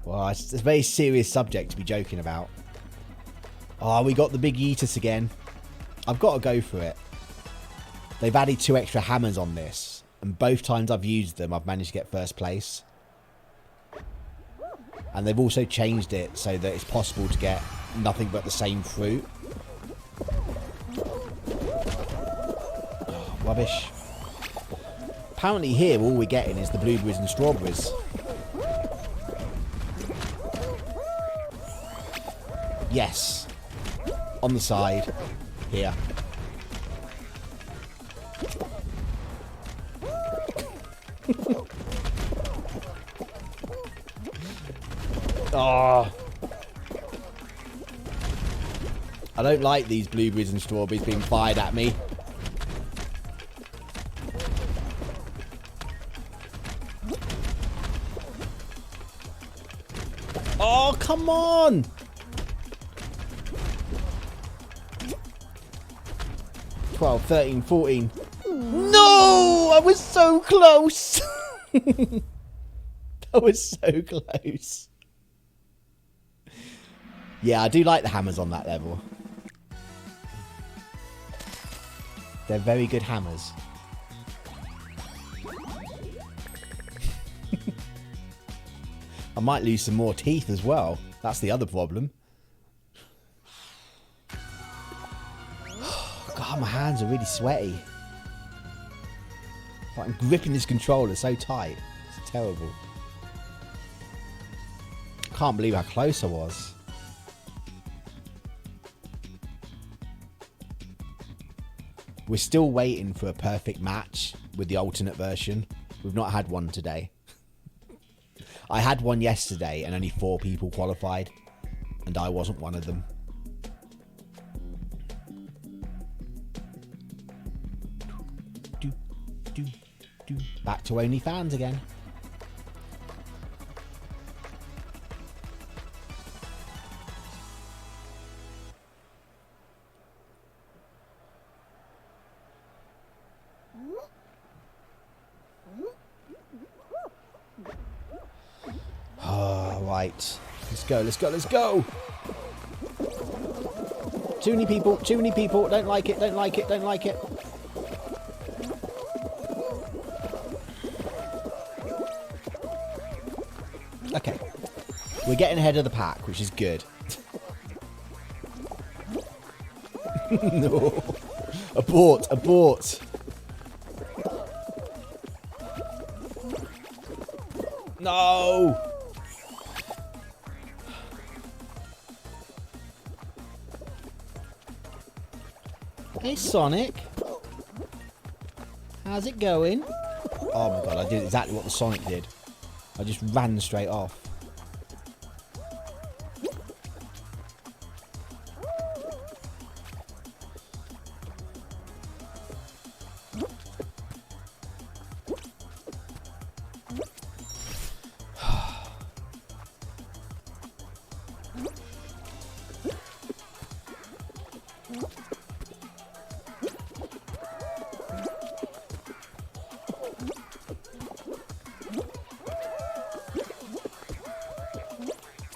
Well, it's a very serious subject to be joking about. Oh, we got the big Yeetus again. I've got to go for it. They've added 2 extra hammers on this. And both times I've used them, I've managed to get first place. And they've also changed it so that it's possible to get nothing but the same fruit. Oh, rubbish. Apparently here, all we're getting is the blueberries and strawberries. Yes. On the side. Here. Oh. I don't like these blueberries and strawberries being fired at me. Oh, come on! $12, $13, $14. No! I was so close! I was so close. Yeah, I do like the hammers on that level. They're very good hammers. I might lose some more teeth as well. That's the other problem. God, my hands are really sweaty. I'm gripping this controller so tight. It's terrible. Can't believe how close I was. We're still waiting for a perfect match with the alternate version. We've not had one today. I had one yesterday and only 4 people qualified. And I wasn't one of them. Back to OnlyFans again. Oh, right. Let's go, let's go, let's go! Too many people, too many people. Don't like it, don't like it, don't like it. Okay. We're getting ahead of the pack, which is good. No. Abort, abort. No. Hey, Sonic. How's it going? Oh my god, I did exactly what the Sonic did. I just ran straight off.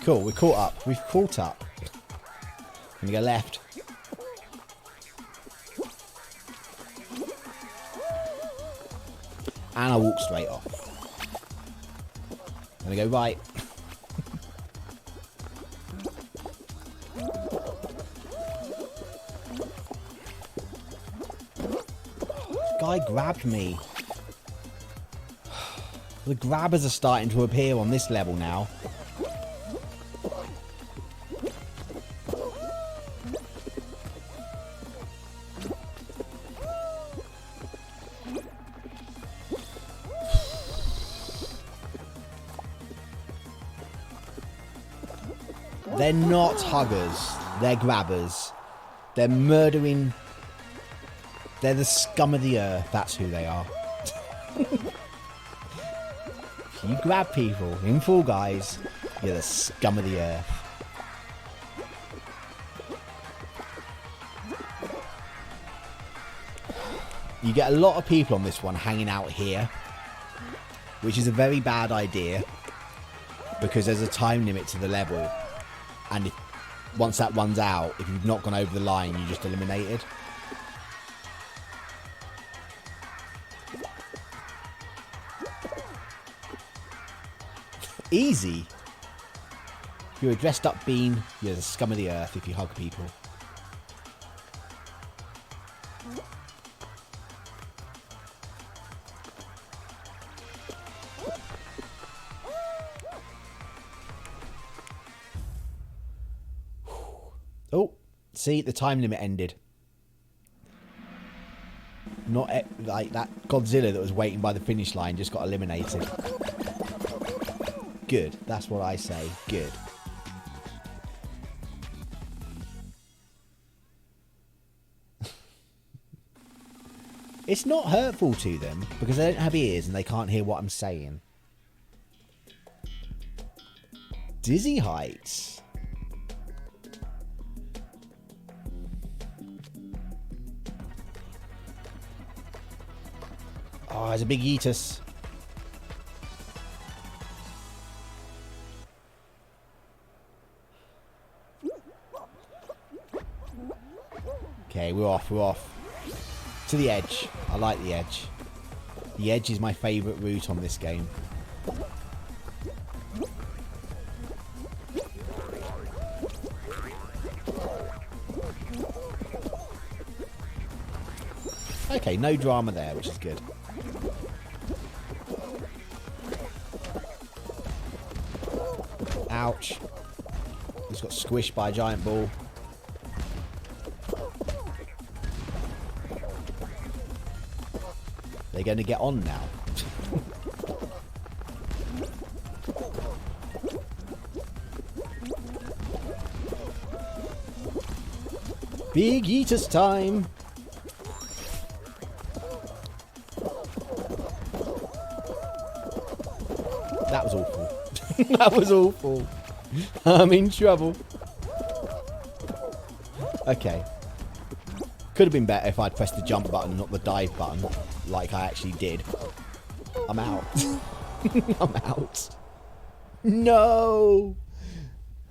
Cool, we're caught up. We've caught up. I'm gonna go left. And I walk straight off. I'm gonna go right. This guy grabbed me. The grabbers are starting to appear on this level now. They're not huggers. They're grabbers. They're murdering. They're the scum of the earth. That's who they are. If you grab people in Fall Guys, you're the scum of the earth. You get a lot of people on this one hanging out here, which is a very bad idea because there's a time limit to the level, and once that runs out, if you've not gone over the line, you're just eliminated. Easy. If you're a dressed up bean, you're the scum of the earth if you hug people. Oh, see, the time limit ended. Not like that Godzilla that was waiting by the finish line just got eliminated. Good, that's what I say. Good. It's not hurtful to them because they don't have ears and they can't hear what I'm saying. Dizzy Heights. Oh, there's a big Yeetus. Okay, we're off, we're off. To the edge. I like the edge. The edge is my favourite route on this game. Okay, no drama there, which is good. Ouch. He's got squished by a giant ball. They're going to get on now. Big Eaters time. That was awful. That was awful. I'm in trouble. Okay. Could have been better if I'd pressed the jump button and not the dive button, like I actually did. I'm out. I'm out. No!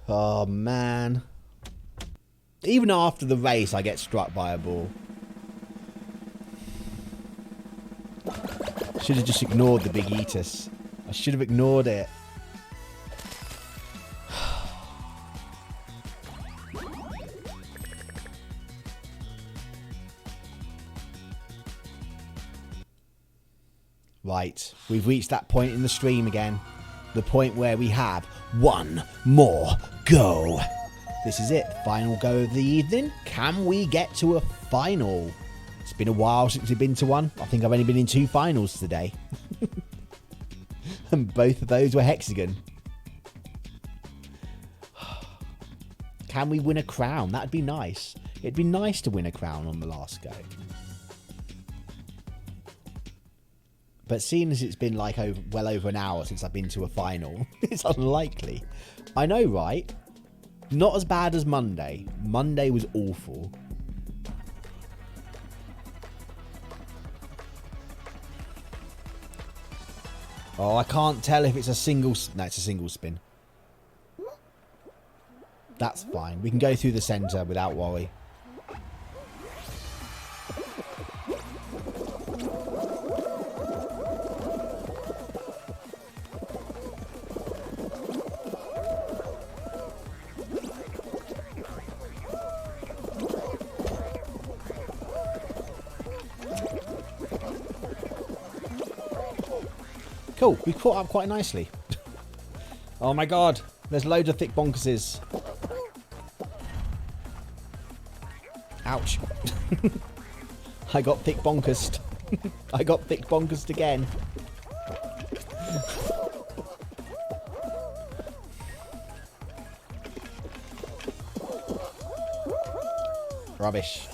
Oh, man. Even after the race, I get struck by a ball. Should have just ignored the big Eatus. I should have ignored it. Right, we've reached that point in the stream again. The point where we have one more go. This is it, final go of the evening. Can we get to a final? It's been a while since we've been to one. I think I've only been in 2 finals today. And both of those were hexagon. Can we win a crown? That'd be nice. It'd be nice to win a crown on the last go. But seeing as it's been like well over an hour since I've been to a final, it's unlikely. I know, right? Not as bad as Monday. Monday was awful. Oh, I can't tell if it's a single... No, it's a single spin. That's fine. We can go through the centre without worry. Cool, we caught up quite nicely. Oh my god, there's loads of thick bonkerses. Ouch. I got thick bonkers. I got thick bonkers again. Rubbish.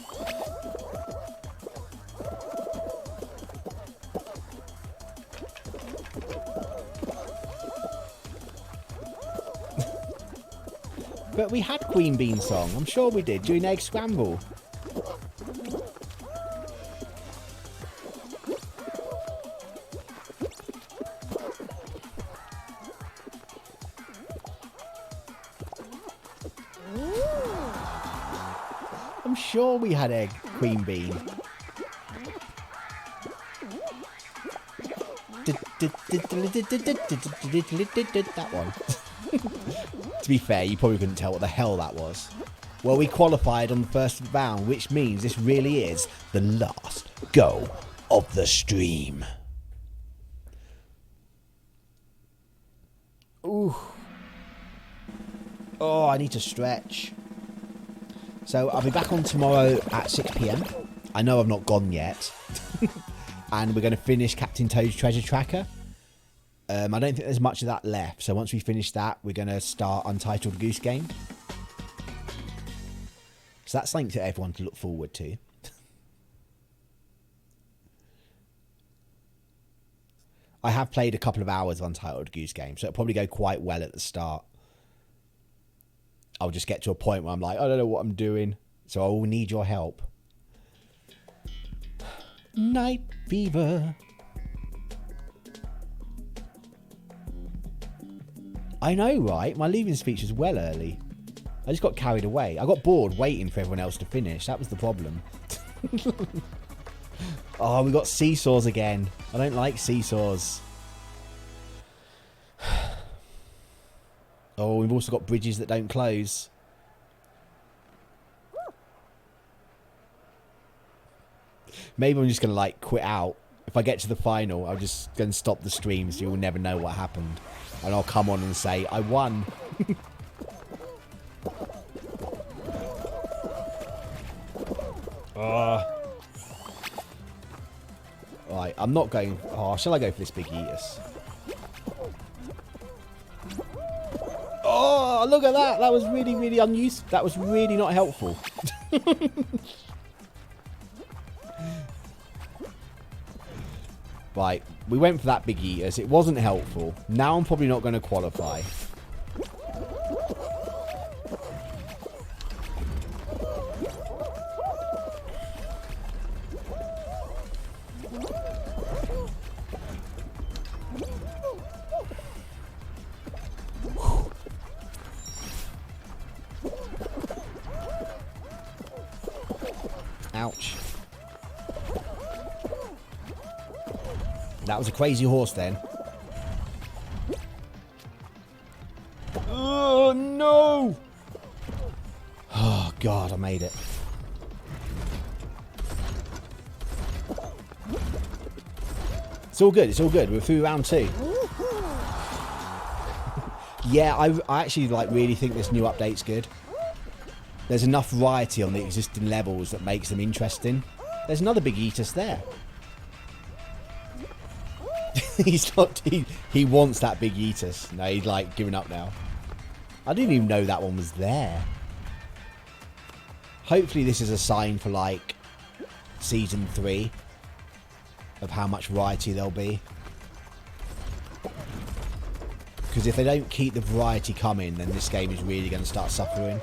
But we had Queen Bean song. I'm sure we did during Egg Scramble. I'm sure we had Egg Queen Bean. That one. To be fair, you probably couldn't tell what the hell that was. Well, we qualified on the first round, which means this really is the last go of the stream. Ooh. Oh, I need to stretch. So I'll be back on tomorrow at 6 PM. I know I've not gone yet. And we're going to finish Captain Toad's Treasure Tracker. I don't think there's much of that left. So once we finish that, we're going to start Untitled Goose Game. So that's something for everyone to look forward to. I have played a couple of hours of Untitled Goose Game, so it'll probably go quite well at the start. I'll just get to a point where I'm like, I don't know what I'm doing, so I will need your help. Night Fever. I know, right? My leaving speech was well early. I just got carried away. I got bored waiting for everyone else to finish. That was the problem. Oh, we got seesaws again. I don't like seesaws. Oh, we've also got bridges that don't close. Maybe I'm just going to, like, quit out. If I get to the final, I'm just going to stop the stream so you'll never know what happened. And I'll come on and say, I won. Right, I'm not going... Oh, shall I go for this big Eatus? Oh, look at that. That was really, really unuseful. That was really not helpful. Right, we went for that big Eatus. It wasn't helpful. Now I'm probably not going to qualify. Ouch. That was a crazy horse then. Oh, no! Oh, God, I made it. It's all good, it's all good. We're through round 2. Yeah, I actually like really think this new update's good. There's enough variety on the existing levels that makes them interesting. There's another big Eatus there. He's not. He wants that big Eatus. No, he's like giving up now. I didn't even know that one was there. Hopefully this is a sign for like season 3 of how much variety there'll be. Because if they don't keep the variety coming, then this game is really going to start suffering.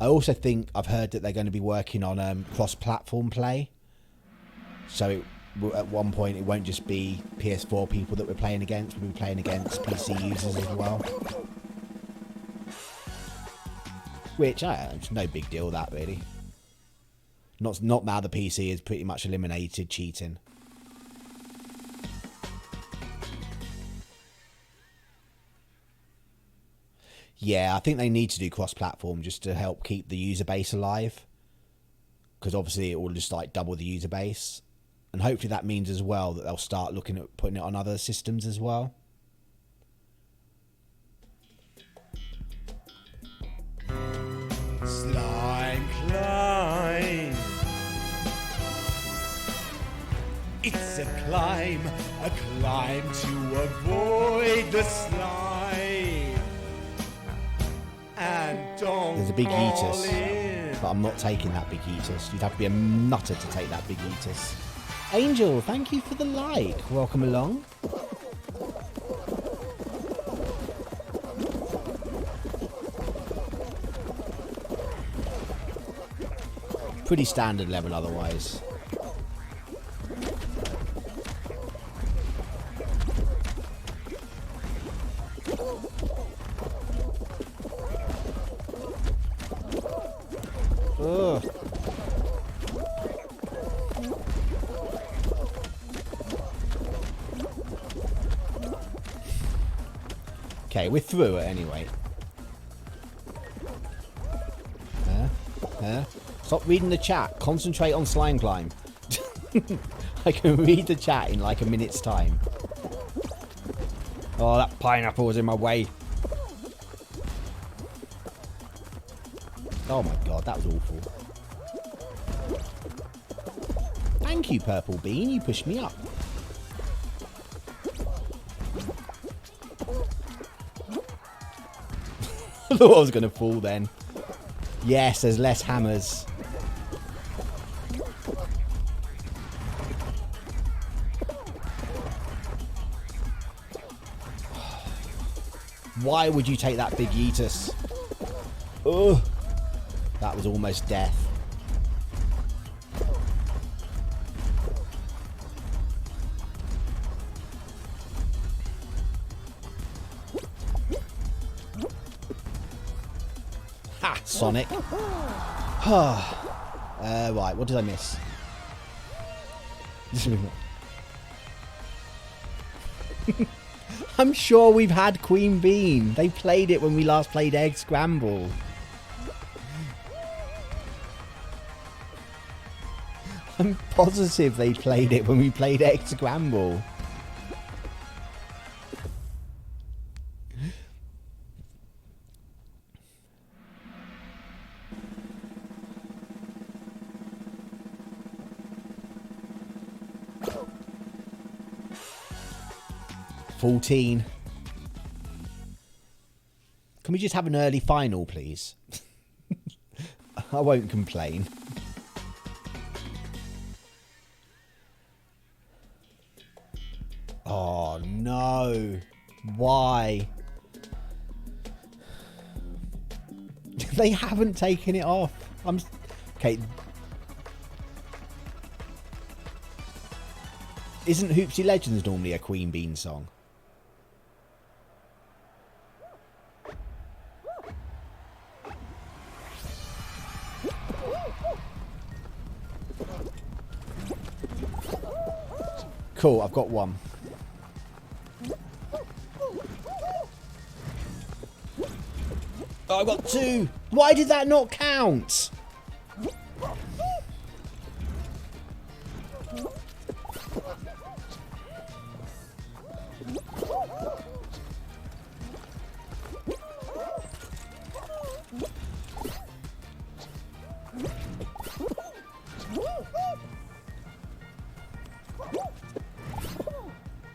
I also think I've heard that they're going to be working on cross-platform play. So at one point it won't just be PS4 people that we're playing against. We'll be playing against PC users as well. Which, it's no big deal that really. Not now the PC has pretty much eliminated cheating. Yeah, I think they need to do cross-platform just to help keep the user base alive. Because obviously it will just like double the user base. And hopefully that means as well that they'll start looking at putting it on other systems as well. Slime climb. It's a climb to avoid the slime. And and don't There's a big fall Yeetus, in. but I'm not taking that big Yeetus. You'd have to be a nutter to take that big Yeetus. Angel, thank you for the like. Welcome along. Pretty standard level otherwise. Ugh. Okay, we're through it anyway. Stop reading the chat. Concentrate on slime climb. I can read the chat in like a minute's time. Oh, that pineapple was in my way. Oh my god, that was awful. Thank you, Purple Bean. You pushed me up. I thought I was going to fall then. Yes, there's less hammers. Why would you take that big Yeetus? Ugh. That was almost death. Ha! Sonic. Right, what did I miss? I'm sure we've had Queen Bean. They played it when we last played Egg Scramble. I'm positive they played it when we played Egg Scramble. $14. Can we just have an early final, please? I won't complain. Oh, no. Why? They haven't taken it off. Okay. Isn't Hoopsy Legends normally a Queen Bean song? Cool, I've got one. Oh, I've got two. Why did that not count?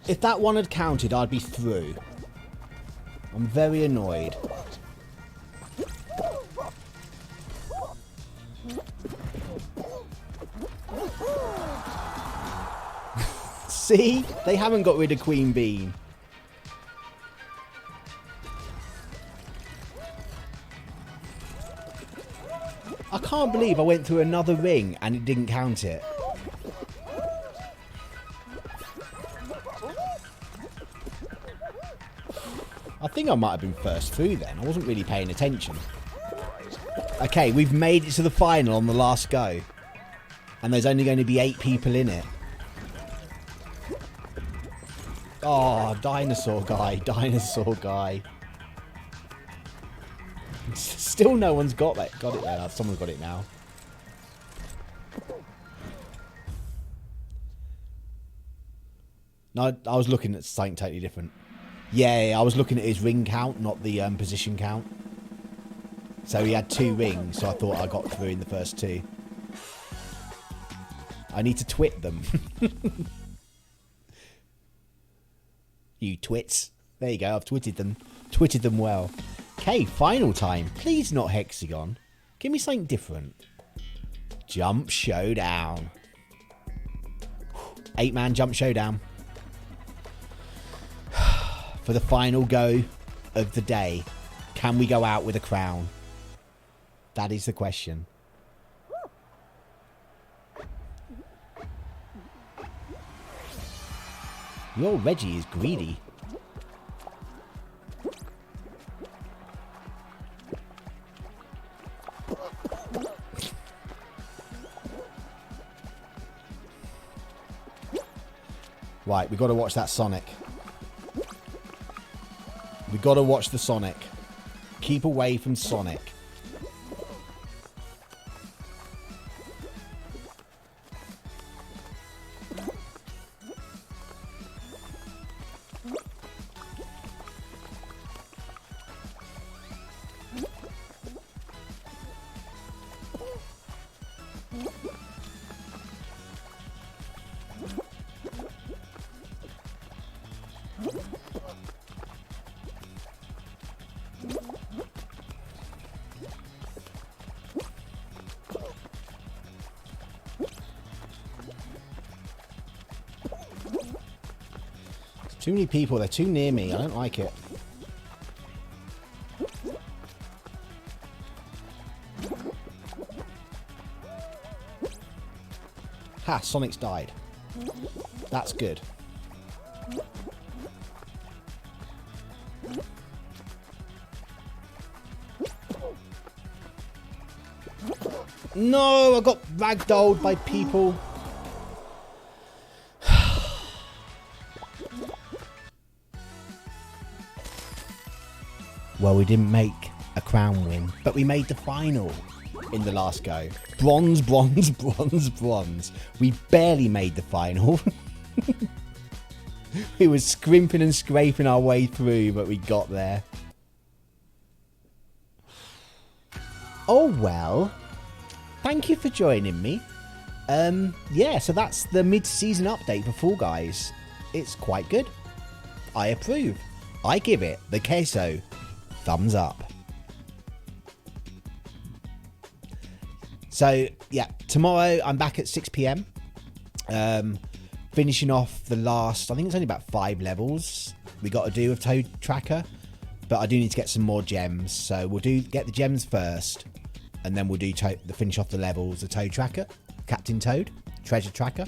If that one had counted, I'd be through. I'm very annoyed. See? They haven't got rid of Queen Bean. I can't believe I went through another ring and it didn't count it. I think I might have been first through then. I wasn't really paying attention. Okay, we've made it to the final on the last go. And there's only going to be 8 people in it. Oh, dinosaur guy, dinosaur guy. Still no one's got it there. Someone's got it now. No, I was looking at something totally different. Yeah, I was looking at his ring count, not the position count. So he had 2 rings, so I thought I got through in the first 2. I need to twit them. You twits. There you go, I've twitted them. Twitted them well. Okay, final time. Please not hexagon. Give me something different. Jump showdown. 8-man jump showdown. For the final go of the day, can we go out with a crown? That is the question. Your Reggie is greedy. Right, we've got to watch that Sonic. We've got to watch the Sonic. Keep away from Sonic. Too many people. They're too near me. I don't like it. Ha, Sonic's died. That's good. No, I got ragdolled by people. Well, we didn't make a crown win, but we made the final in the last go. Bronze, bronze, bronze, bronze. We barely made the final. We were scrimping and scraping our way through, but we got there. Oh, well. Thank you for joining me. Yeah, so that's the mid-season update for Fall Guys. It's quite good. I approve. I give it the queso thumbs up. So, yeah, tomorrow I'm back at 6 PM. Finishing off the last, I think it's only about 5 levels we got to do with Toad Tracker. But I do need to get some more gems. So we'll get the gems first. And then we'll do finish off the levels of Toad Tracker. Captain Toad. Treasure Tracker.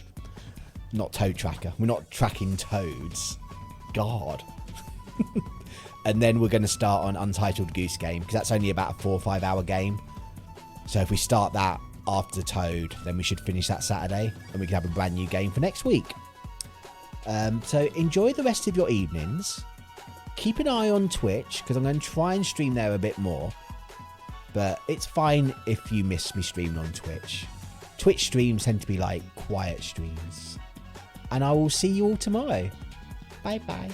Not Toad Tracker. We're not tracking toads. God. And then we're going to start on Untitled Goose Game. Because that's only about a 4 or 5 hour game. So if we start that after the Toad, then we should finish that Saturday. And we can have a brand new game for next week. So enjoy the rest of your evenings. Keep an eye on Twitch. Because I'm going to try and stream there a bit more. But it's fine if you miss me streaming on Twitch. Twitch streams tend to be like quiet streams. And I will see you all tomorrow. Bye bye.